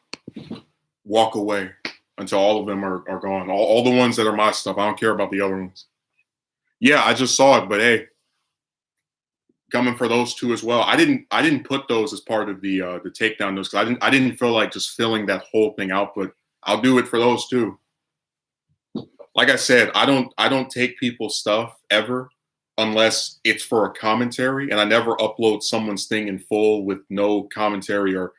walk away until all of them are gone. All the ones that are my stuff. I don't care about the other ones. Yeah, I just saw it, but hey, coming for those two as well. I didn't put those as part of the takedown notes because I didn't feel like just filling that whole thing out, but I'll do it for those too. Like I said, I don't take people's stuff ever unless it's for a commentary, and I never upload someone's thing in full with no commentary or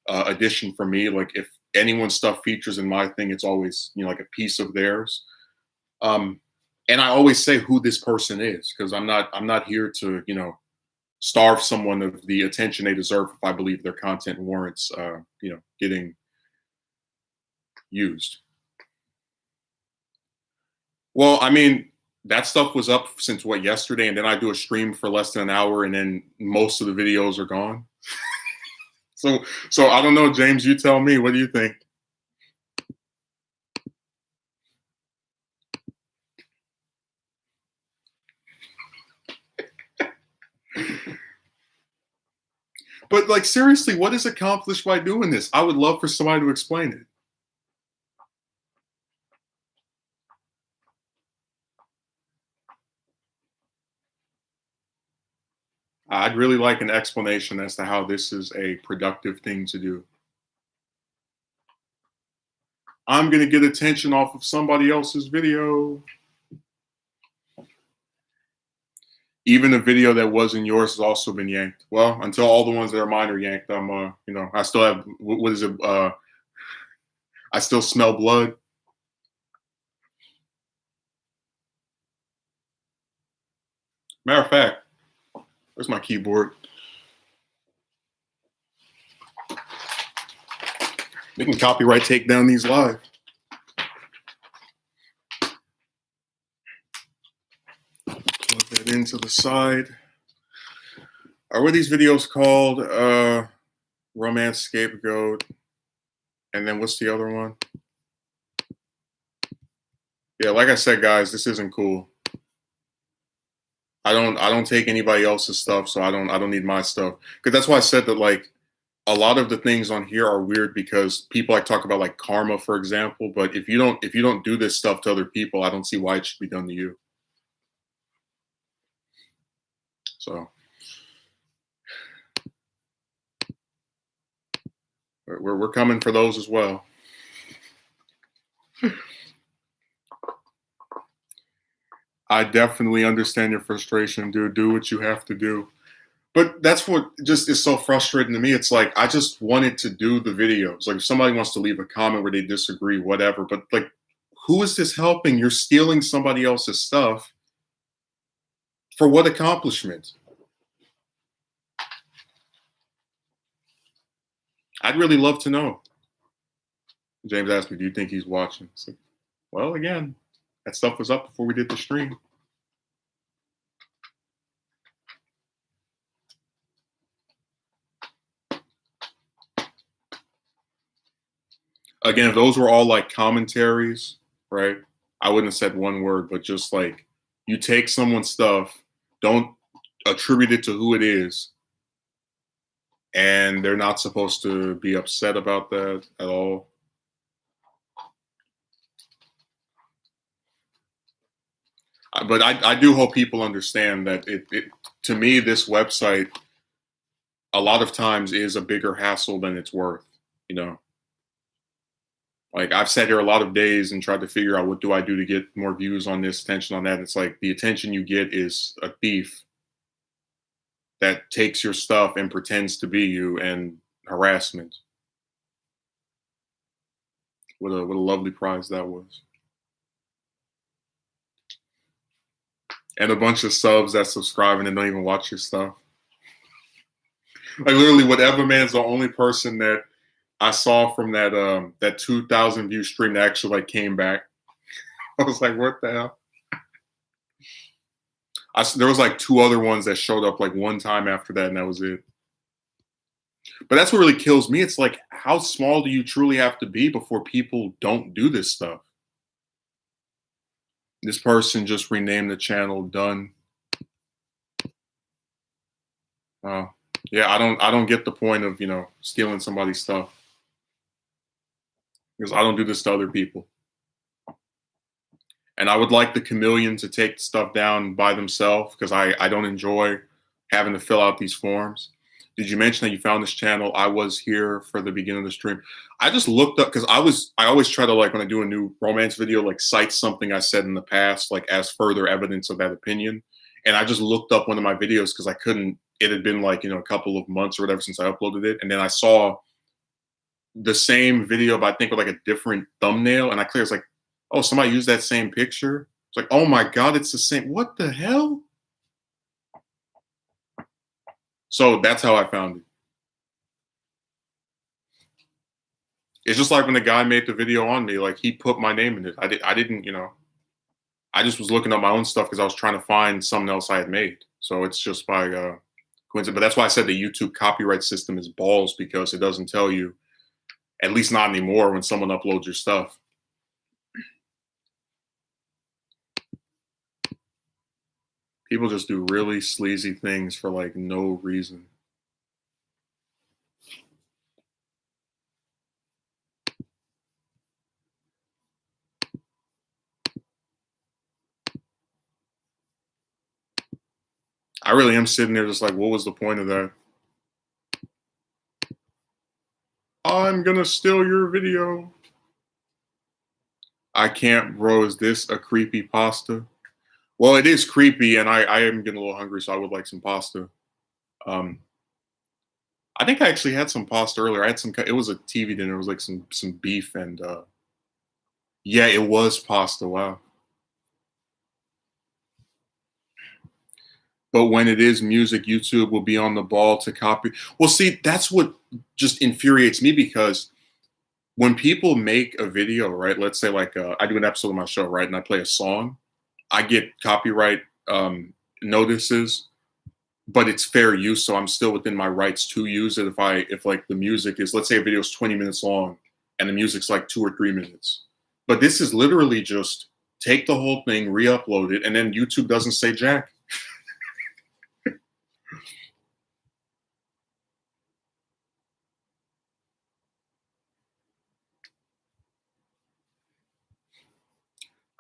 addition from me. Like, if anyone's stuff features in my thing, it's always like a piece of theirs. Um, and I always say who this person is because I'm not here to starve someone of the attention they deserve if I believe their content warrants getting used. Well, I mean, that stuff was up since what, yesterday, and then I do a stream for less than an hour, and then most of the videos are gone. So, so I don't know, James. You tell me. What do you think? But like, seriously, what is accomplished by doing this? I would love for somebody to explain it. I'd really like an explanation as to how this is a productive thing to do. I'm gonna get attention off of somebody else's video. Even a video that wasn't yours has also been yanked. Well, until all the ones that are mine are yanked, I'm I still have what is it? I still smell blood. Matter of fact, where's my keyboard? We can copyright take down these live. Plug that into the side. What are these videos called? Romance Scapegoat. And then what's the other one? Yeah, like I said, guys, this isn't cool. I don't take anybody else's stuff, so I don't need my stuff. Because that's why I said that, like, a lot of the things on here are weird because people like talk about like karma, for example. But if you don't do this stuff to other people, I don't see why it should be done to you. So we're coming for those as well. I definitely understand your frustration, dude. Do what you have to do. But that's what just is so frustrating to me. It's like I just wanted to do the videos. Like if somebody wants to leave a comment where they disagree, whatever. But like, who is this helping? You're stealing somebody else's stuff for what accomplishment? I'd really love to know. James asked me, "Do you think he's watching?" So, well, again, that stuff was up before we did the stream. Again, if those were all like commentaries, right? I wouldn't have said one word, but just like you take someone's stuff, don't attribute it to who it is, and they're not supposed to be upset about that at all. But I do hope people understand that to me, this website a lot of times is a bigger hassle than it's worth, you know. Like I've sat here a lot of days and tried to figure out what do I do to get more views on this, attention on that. It's like the attention you get is a thief that takes your stuff and pretends to be you, and harassment. What a lovely prize that was. And a bunch of subs that subscribe and don't even watch your stuff. Like literally, whatever man's the only person that I saw from that 2,000 view stream that actually like came back. I was like, what the hell? There was like two other ones that showed up like one time after that, and that was it. But that's what really kills me. It's like, how small do you truly have to be before people don't do this stuff? This person just renamed the channel. Done. Yeah, I don't get the point of stealing somebody's stuff because I don't do this to other people. And I would like the chameleon to take stuff down by themselves because I don't enjoy having to fill out these forms. Did you mention that you found this channel? I was here for the beginning of the stream. I just looked up because I always try to, like, when I do a new romance video, like cite something I said in the past, like as further evidence of that opinion. And I just looked up one of my videos because I couldn't, it had been like, a couple of months or whatever since I uploaded it. And then I saw the same video, but I think with like a different thumbnail. And I clear, it's like, Oh, somebody used that same picture. It's like, oh my god, it's the same. What the hell? So that's how I found it. It's just like when the guy made the video on me, like he put my name in it. I didn't, I just was looking up my own stuff because I was trying to find something else I had made. So it's just by coincidence. But that's why I said the YouTube copyright system is balls because it doesn't tell you, at least not anymore, when someone uploads your stuff. People just do really sleazy things for like no reason. I really am sitting there just like, what was the point of that? I'm gonna steal your video. I can't, bro. Is this a creepy pasta? Well, it is creepy, and I am getting a little hungry, so I would like some pasta. Um, I think I actually had some pasta earlier. I had some. It was a TV dinner. It was like some beef and yeah, it was pasta. Wow. But when it is music, YouTube will be on the ball to copy. Well, see, that's what just infuriates me because when people make a video, right? Let's say like I do an episode of my show, right, and I play a song, I get copyright notices, but it's fair use, so I'm still within my rights to use it. If like the music is, let's say a video is 20 minutes long, and the music's like 2 or 3 minutes, but this is literally just take the whole thing, re-upload it, and then YouTube doesn't say jack.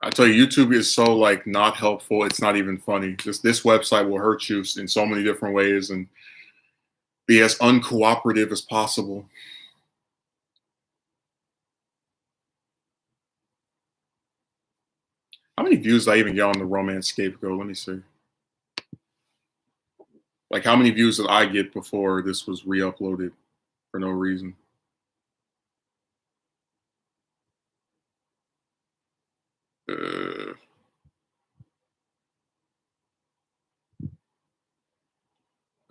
I tell you, YouTube is so like not helpful. It's not even funny. This website will hurt you in so many different ways and be as uncooperative as possible. How many views did I even get on the romance scapegoat? Let me see. Like how many views did I get before this was re-uploaded for no reason? Uh,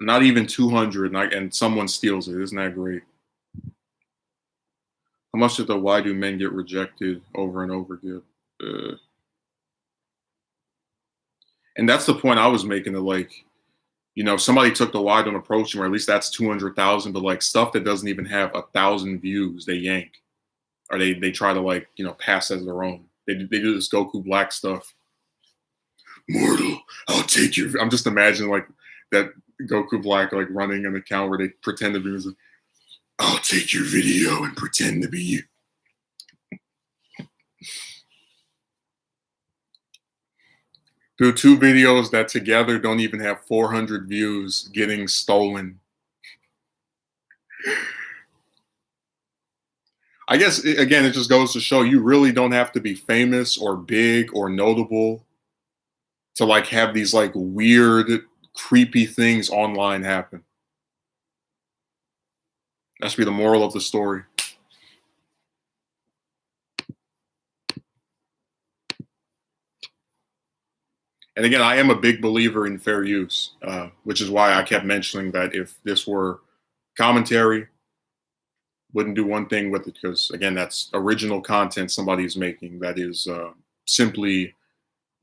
Not even 200, and someone steals it. Isn't that great? How much did the why do men get rejected over and over again? Uh, and that's the point I was making. That like, if somebody took the why don't approach him, or at least that's 200,000. But like stuff that doesn't even have 1,000 views, they yank, or they try to like pass as their own. They do this Goku Black stuff. Mortal, I'll take your. I'm just imagining like that Goku Black like running an account where they pretend to be. I'll take your video and pretend to be you. Do two videos that together don't even have 400 views getting stolen. I guess again, it just goes to show you really don't have to be famous or big or notable to like have these like weird, creepy things online happen. That should be the moral of the story. And again, I am a big believer in fair use, which is why I kept mentioning that if this were commentary, wouldn't do one thing with it because again, that's original content somebody's making that is simply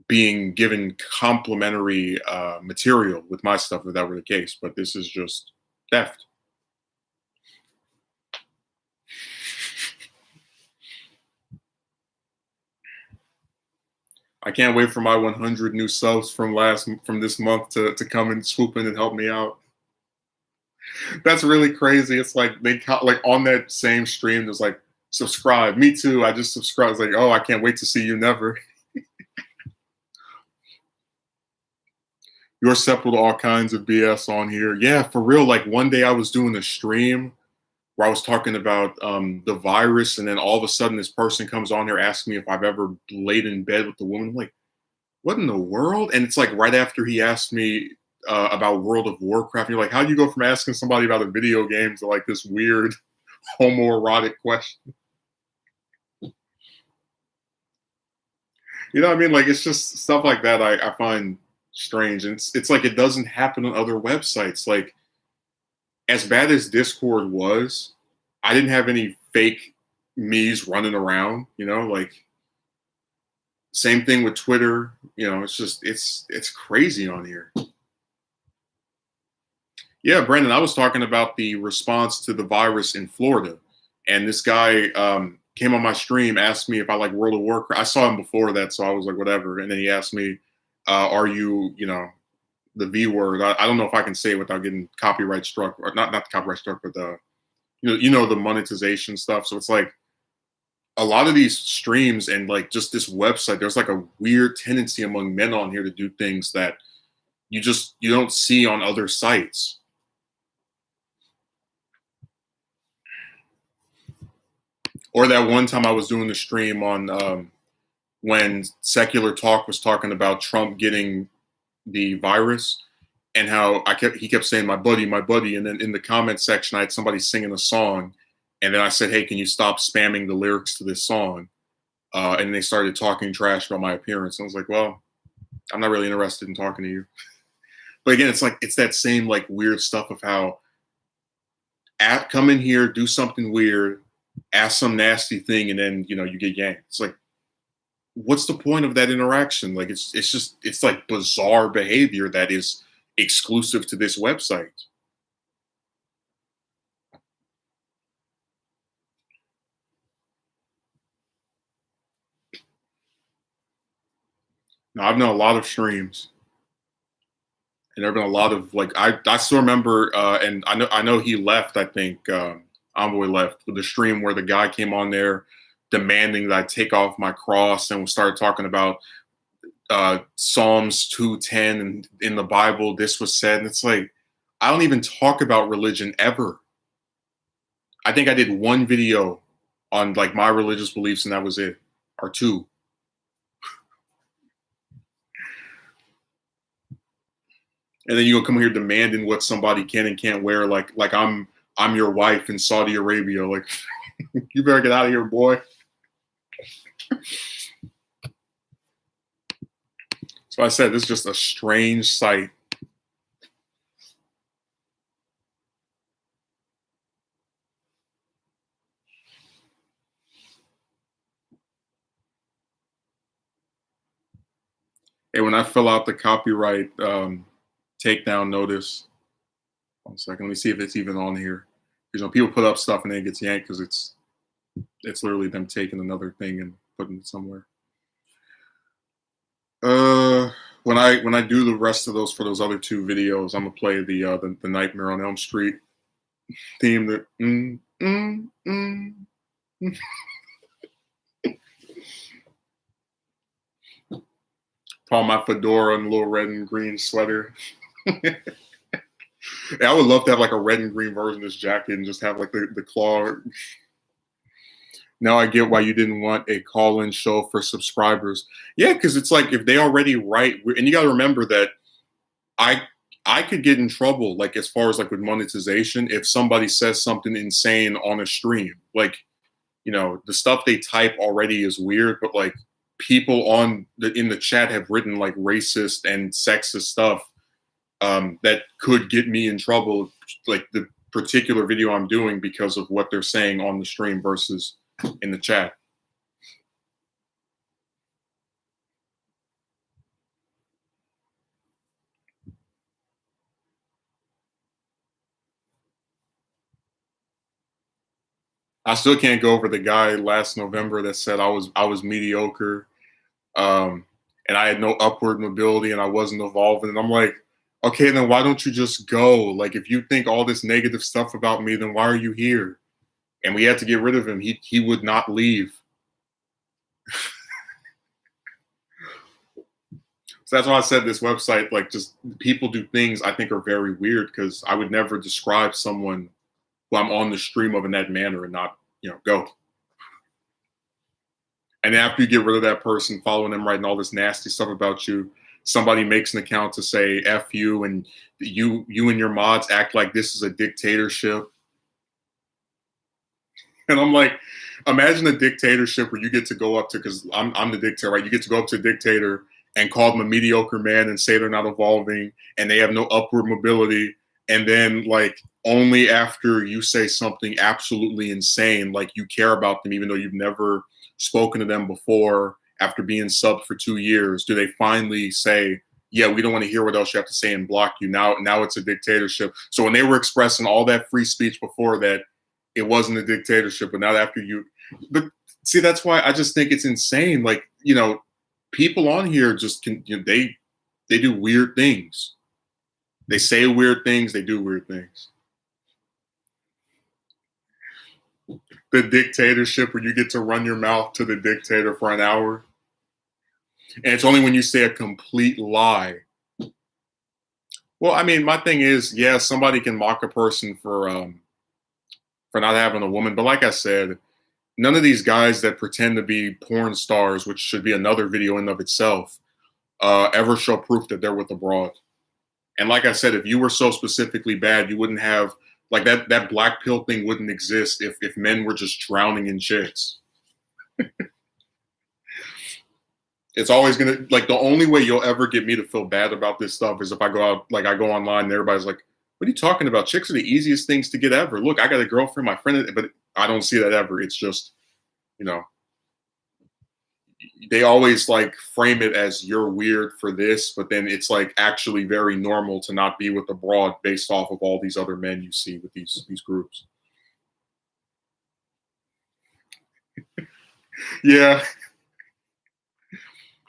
being given complimentary material with my stuff if that were the case. But this is just theft. I can't wait for my 100 new subs from this month to come and swoop in and help me out. That's really crazy. It's like they like on that same stream. There's like subscribe. Me too. I just subscribed. It's like, oh, I can't wait to see you. Never. You're acceptable to all kinds of BS on here. Yeah, for real. Like one day I was doing a stream where I was talking about the virus, and then all of a sudden this person comes on here asking me if I've ever laid in bed with a woman. I'm like, what in the world? And it's like right after he asked me about World of Warcraft. And you're like, how do you go from asking somebody about a video game to like this weird homoerotic question? You know what I mean? Like it's just stuff like that I find strange. And it's like it doesn't happen on other websites. Like as bad as Discord was, I didn't have any fake me's running around, you know, like same thing with Twitter. You know, it's just it's crazy on here. Yeah, Brandon, I was talking about the response to the virus in Florida, and this guy came on my stream, asked me if I like World of Warcraft. I saw him before that, so I was like, whatever. And then he asked me, "Are you, you know, the V word? I don't know if I can say it without getting copyright struck, or not copyright struck, but you know, the monetization stuff." So it's like a lot of these streams and like just this website. There's like a weird tendency among men on here to do things that you don't see on other sites. Or that one time I was doing the stream on when Secular Talk was talking about Trump getting the virus and how he kept saying my buddy, and then in the comment section I had somebody singing a song, and then I said, hey, can you stop spamming the lyrics to this song? And they started talking trash about my appearance. I was like, well, I'm not really interested in talking to you. But again, it's like it's that same like weird stuff of how come in here, do something weird, ask some nasty thing, and then you know you get yanked. It's like, what's the point of that interaction? Like it's like bizarre behavior that is exclusive to this website. Now I've done a lot of streams, and there've been a lot of like I still remember, and I know he left. I think Envoy left with the stream where the guy came on there demanding that I take off my cross, and we started talking about Psalms 2:10 and in the Bible this was said, and it's like I don't even talk about religion ever. I think I did one video on like my religious beliefs, and that was it, or two. And then you go come here demanding what somebody can and can't wear, like I'm your wife in Saudi Arabia. Like, you better get out of here, boy. So I said, this is just a strange sight. Hey, when I fill out the copyright takedown notice, 1 second, let me see if it's even on here. Because you know, people put up stuff and then it gets yanked because it's literally them taking another thing and putting it somewhere. When I do the rest of those for those other two videos, I'm gonna play the Nightmare on Elm Street theme. That Paul, my fedora and little red and green sweater. Yeah, I would love to have like a red and green version of this jacket and just have like the claw. Now I get why you didn't want a call-in show for subscribers. Yeah, because it's like if they already write, and you got to remember that I I could get in trouble, like as far as like with monetization, if somebody says something insane on a stream. Like, you know, the stuff they type already is weird, but like people in the chat have written like racist and sexist stuff that could get me in trouble, like the particular video I'm doing because of what they're saying on the stream versus in the chat. I still can't go over the guy last November that said I was mediocre, and I had no upward mobility and I wasn't evolving. And I'm like, okay, then why don't you just go? Like, if you think all this negative stuff about me, then why are you here? And we had to get rid of him. He would not leave. So that's why I said this website, like, just people do things I think are very weird because I would never describe someone who I'm on the stream of in that manner and not, you know, go. And after you get rid of that person, following them, writing all this nasty stuff about you, somebody makes an account to say F you, and you and your mods act like this is a dictatorship. And I'm like, imagine a dictatorship where you get to go up to, because I'm the dictator, right? You get to go up to a dictator and call them a mediocre man and say they're not evolving and they have no upward mobility. And then, like, only after you say something absolutely insane, like you care about them, even though you've never spoken to them before, after being subbed for 2 years, do they finally say, yeah, we don't want to hear what else you have to say and block you. Now it's a dictatorship. So when they were expressing all that free speech before that, it wasn't a dictatorship. But now after you, but see, that's why I just think it's insane. Like, people on here just can, they do weird things. They say weird things. They do weird things. The dictatorship where you get to run your mouth to the dictator for an hour. And it's only when you say a complete lie. Well, I mean, my thing is, yeah, somebody can mock a person for not having a woman, but like I said, none of these guys that pretend to be porn stars, which should be another video in of itself, ever show proof that they're with a broad. And like I said, if you were so specifically bad, you wouldn't have like that black pill thing wouldn't exist if men were just drowning in chicks. It's always gonna, like, the only way you'll ever get me to feel bad about this stuff is if I go out, like I go online and everybody's like, what are you talking about? Chicks are the easiest things to get ever. Look, I got a girlfriend, my friend, but I don't see that ever. It's just, you know, they always like frame it as you're weird for this, but then it's like actually very normal to not be with a broad based off of all these other men you see with these groups. Yeah.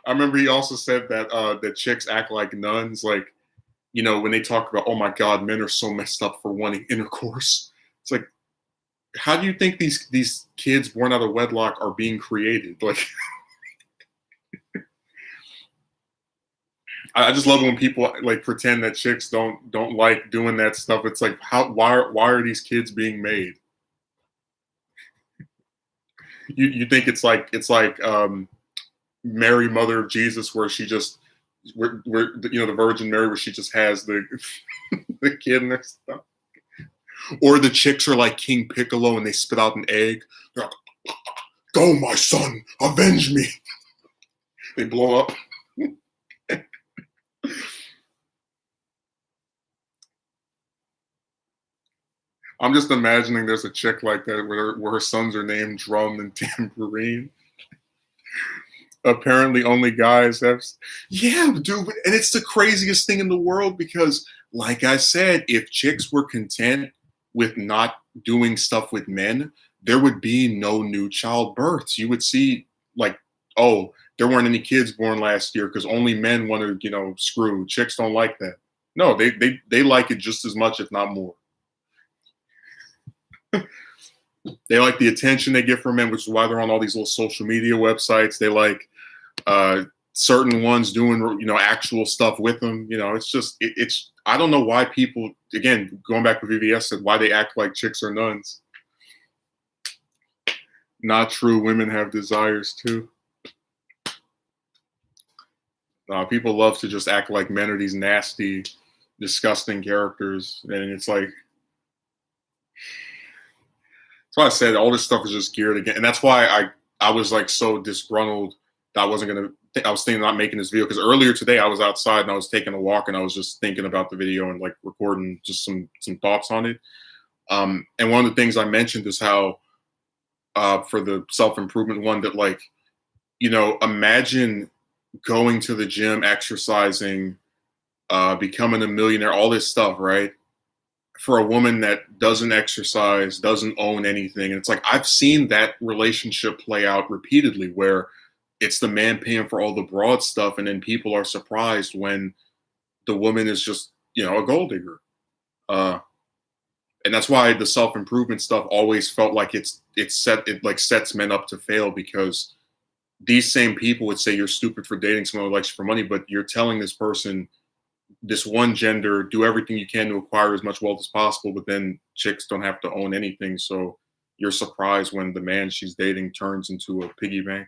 I remember he also said that that chicks act like nuns, like, when they talk about, oh my God, men are so messed up for wanting intercourse. It's like, how do you think these kids born out of wedlock are being created? Like, I just love it when people like pretend that chicks don't like doing that stuff. It's like, why are these kids being made? You think it's like Mary, Mother of Jesus, where she just where the Virgin Mary, where she just has the the kid and their stuff, or the chicks are like King Piccolo and they spit out an egg. They're like, go, my son, avenge me. They blow up. I'm just imagining there's a chick like that where her sons are named Drum and Tambourine. Apparently, only guys have. Yeah, dude, and it's the craziest thing in the world because, like I said, if chicks were content with not doing stuff with men, there would be no new child births. You would see, like, oh, there weren't any kids born last year because only men want to, screw. Chicks don't like that. No, they like it just as much, if not more. They like the attention they get from men, which is why they're on all these little social media websites. They like certain ones doing actual stuff with them. It's just it's I don't know why people, again, going back to VVS, said why they act like chicks are nuns. Not true. Women have desires too. People love to just act like men are these nasty, disgusting characters, and it's like, that's why I said all this stuff is just geared again, and that's why I was like so disgruntled that I wasn't gonna. I was thinking about making this video because earlier today I was outside and I was taking a walk and I was just thinking about the video and like recording just some thoughts on it. And one of the things I mentioned is how for the self-improvement one that, like, imagine going to the gym, exercising, becoming a millionaire, all this stuff, right? For a woman that doesn't exercise, doesn't own anything. And it's like, I've seen that relationship play out repeatedly where it's the man paying for all the broad stuff. And then people are surprised when the woman is just, a gold digger. And that's why the self-improvement stuff always felt like it like sets men up to fail, because these same people would say you're stupid for dating someone who likes you for money, but you're telling this person, this one gender, do everything you can to acquire as much wealth as possible, but then chicks don't have to own anything. So you're surprised when the man she's dating turns into a piggy bank.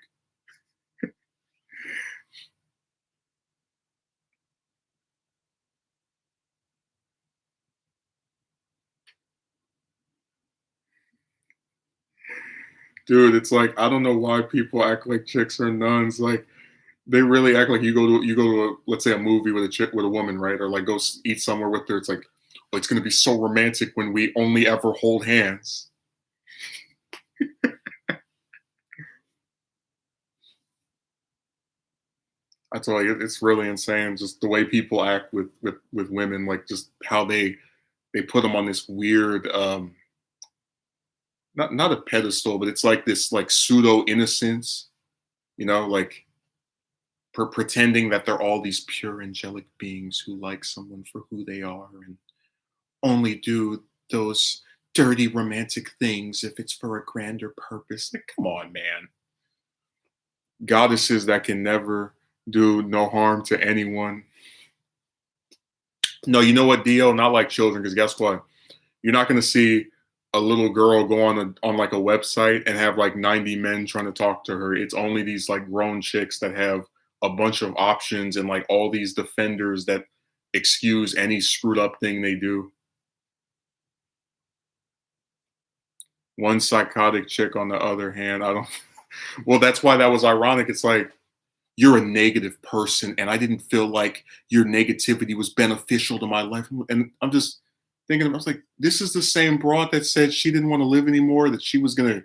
Dude, it's like I don't know why people act like chicks are nuns. Like they really act like you go to a, let's say a movie with a chick with a woman, right? Or like eat somewhere with her. It's like, oh, it's gonna be so romantic when we only ever hold hands. I tell you, it's really insane. Just the way people act with women, like just how they put them on this weird, not a pedestal, but it's like this like pseudo innocence, like pretending that they're all these pure angelic beings who like someone for who they are and only do those dirty romantic things if it's for a grander purpose. Like, come on, man. Goddesses that can never do no harm to anyone. No, you know what, Dio? Not like children, because guess what? You're not going to see a little girl go on like a website and have like 90 men trying to talk to her. It's only these like grown chicks that have a bunch of options and like all these defenders that excuse any screwed up thing they do. One psychotic chick on the other hand, I don't well, that's why that was ironic. It's like you're a negative person and I didn't feel like your negativity was beneficial to my life. And I'm just thinking, I was like, this is the same broad that said she didn't want to live anymore, that she was going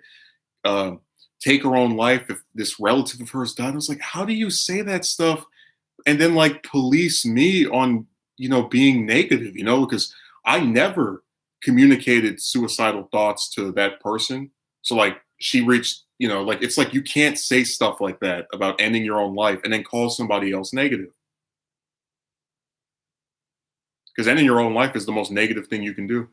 to take her own life if this relative of hers died. I was like, how do you say that stuff and then like police me on, being negative, because I never communicated suicidal thoughts to that person. So like she reached, like it's like you can't say stuff like that about ending your own life and then call somebody else negative. Because ending your own life is the most negative thing you can do.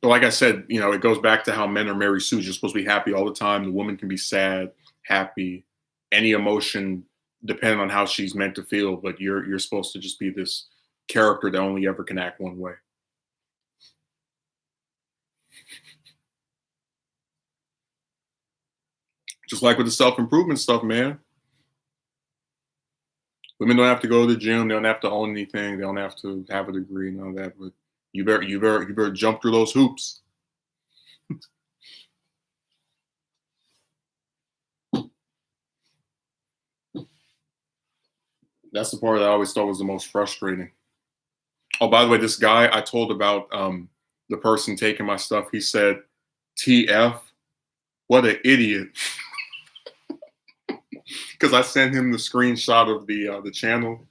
But like I said, it goes back to how men are Mary Sue. You're supposed to be happy all the time. The woman can be sad, happy, any emotion, depending on how she's meant to feel. But you're supposed to just be this character that only ever can act one way. Just like with the self improvement stuff, man. Women don't have to go to the gym. They don't have to own anything. They don't have to have a degree, none of that. But you better jump through those hoops. That's the part that I always thought was the most frustrating. Oh, by the way, this guy I told about, the person taking my stuff, he said, "TF, what an idiot." Because I sent him the screenshot of the channel.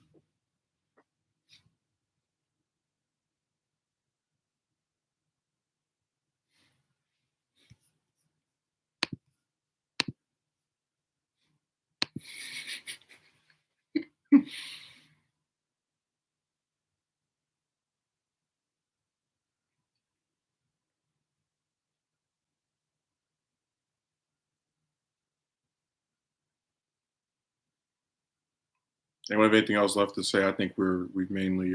Anyone have anything else left to say? I think we've mainly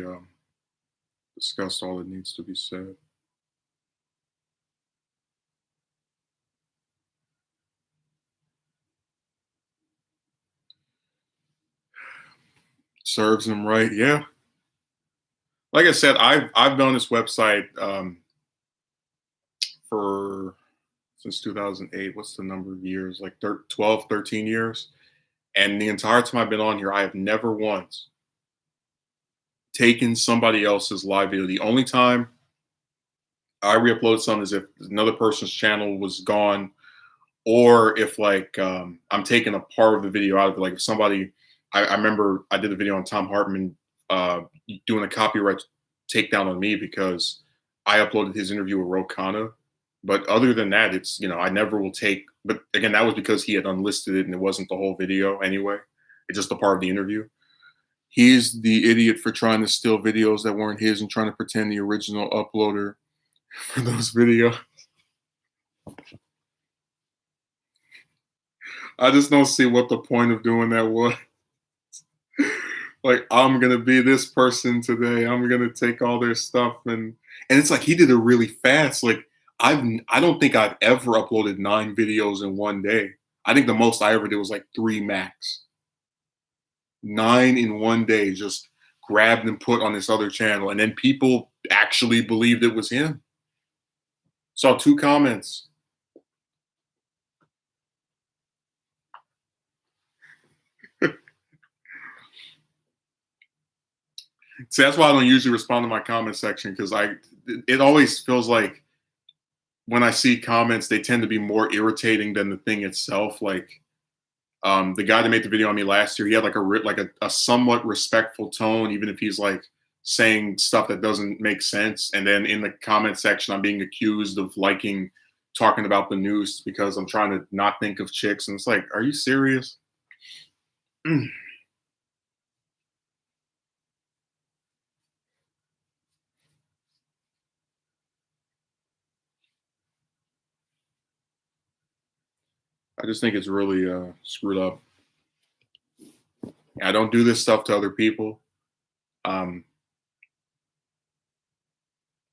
discussed all that needs to be said. Serves him right, yeah. Like I said, I've been on this website for since 2008. What's the number of years? Like 12, 13 years. And the entire time I've been on here, I have never once taken somebody else's live video. The only time I re-upload something is if another person's channel was gone, or if like I'm taking a part of the video out of it. Like if somebody, I remember I did a video on Tom Hartman doing a copyright takedown on me because I uploaded his interview with Ro Khanna. But other than that, it's I never will take. But again, that was because he had unlisted it and it wasn't the whole video anyway. It's just a part of the interview. He's the idiot for trying to steal videos that weren't his and trying to pretend the original uploader for those videos. I just don't see what the point of doing that was. Like, I'm gonna be this person today. I'm gonna take all their stuff and it's like he did it really fast. Like I don't think I've ever uploaded 9 videos in one day. I think the most I ever did was like 3 max. 9 in one day, just grabbed and put on this other channel, and then people actually believed it was him. Saw 2 comments. See, that's why I don't usually respond to my comment section, because it always feels like when I see comments, they tend to be more irritating than the thing itself. Like the guy that made the video on me last year, he had like a somewhat respectful tone, even if he's like saying stuff that doesn't make sense. And then in the comment section, I'm being accused of liking talking about the news because I'm trying to not think of chicks. And it's like, are you serious? I just think it's really screwed up. I don't do this stuff to other people. Um,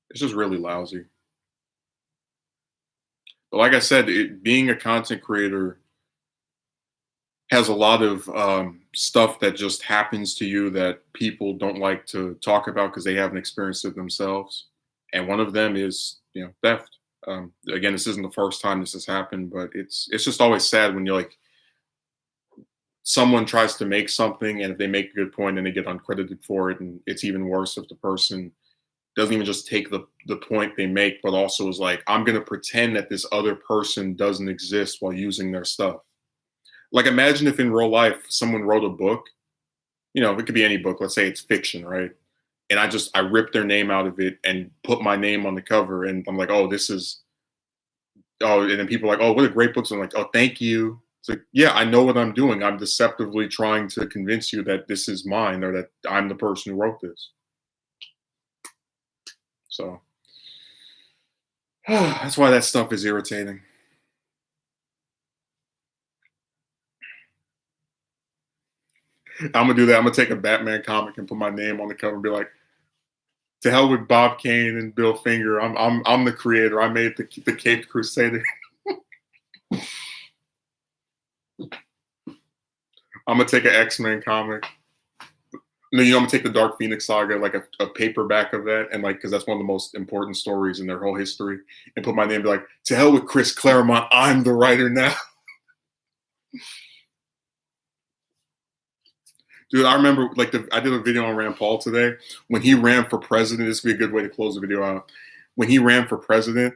it's just really lousy. But like I said, being a content creator has a lot of stuff that just happens to you that people don't like to talk about because they haven't experienced it themselves. And one of them is, theft. Again, this isn't the first time this has happened, but it's just always sad when you're like, someone tries to make something, and if they make a good point, and they get uncredited for it, and it's even worse if the person doesn't even just take the point they make, but also is like, I'm going to pretend that this other person doesn't exist while using their stuff. Like, imagine if in real life someone wrote a book, it could be any book. Let's say it's fiction, right? And I ripped their name out of it and put my name on the cover, and I'm like, oh, and then people are like, oh, what a great book. So I'm like, oh, thank you. It's like, yeah, I know what I'm doing. I'm deceptively trying to convince you that this is mine, or that I'm the person who wrote this. So that's why that stuff is irritating. I'm gonna do that. I'm gonna take a Batman comic and put my name on the cover and be like, "To hell with Bob Kane and Bill Finger. I'm the creator. I made the Caped Crusader." I'm gonna take an X-Men comic. No, I'm gonna take the Dark Phoenix saga, like a paperback of that, and like, because that's one of the most important stories in their whole history, and put my name, be like, "To hell with Chris Claremont. I'm the writer now." Dude, I remember I did a video on Rand Paul today. When he ran for president, this would be a good way to close the video out. When he ran for president,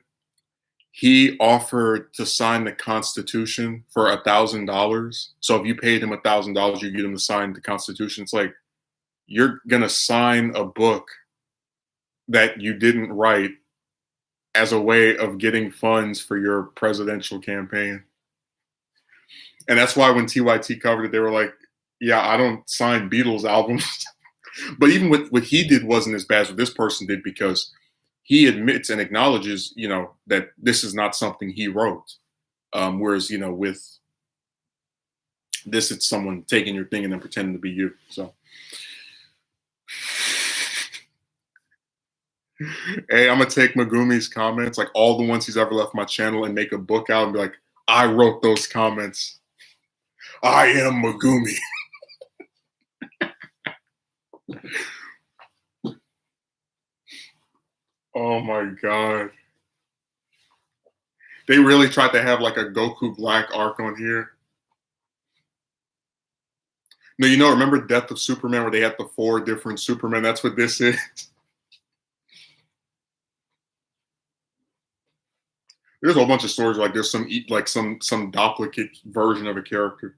he offered to sign the Constitution for $1,000. So if you paid him $1,000, you get him to sign the Constitution. It's like, you're gonna sign a book that you didn't write as a way of getting funds for your presidential campaign. And that's why when TYT covered it, they were like, yeah, I don't sign Beatles albums. But even what he did wasn't as bad as what this person did, because he admits and acknowledges, that this is not something he wrote. Whereas, with this, it's someone taking your thing and then pretending to be you. So, hey, I'm gonna take Megumi's comments, like all the ones he's ever left my channel, and make a book out and be like, I wrote those comments. I am Megumi. Oh my god. They really tried to have like a Goku Black arc on here. No, remember Death of Superman, where they had the 4 different Supermen? That's what this is. There's a whole bunch of stories like there's some duplicate version of a character.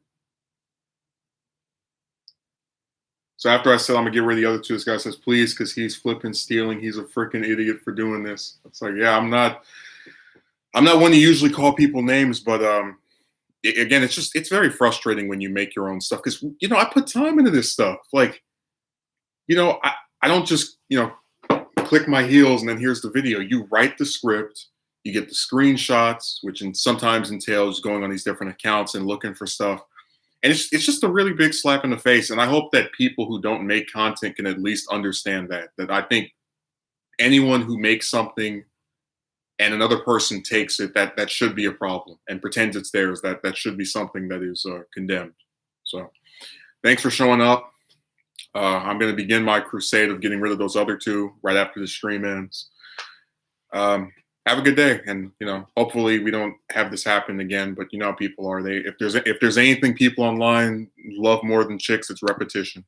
So after I said I'm gonna get rid of the other 2, this guy says, please, because he's flipping stealing. He's a freaking idiot for doing this. It's like, yeah, I'm not one to usually call people names, but again, it's very frustrating when you make your own stuff, because I put time into this stuff. Like, I don't just click my heels and then here's the video. You write the script, you get the screenshots, which sometimes entails going on these different accounts and looking for stuff. And it's just a really big slap in the face. And I hope that people who don't make content can at least understand that I think anyone who makes something and another person takes it, that should be a problem, and pretends it's theirs, that should be something that is condemned. So thanks for showing up. I'm going to begin my crusade of getting rid of those other two right after the stream ends. Have a good day, and hopefully we don't have this happen again. But you know how people are. If there's anything people online love more than chicks, it's repetition.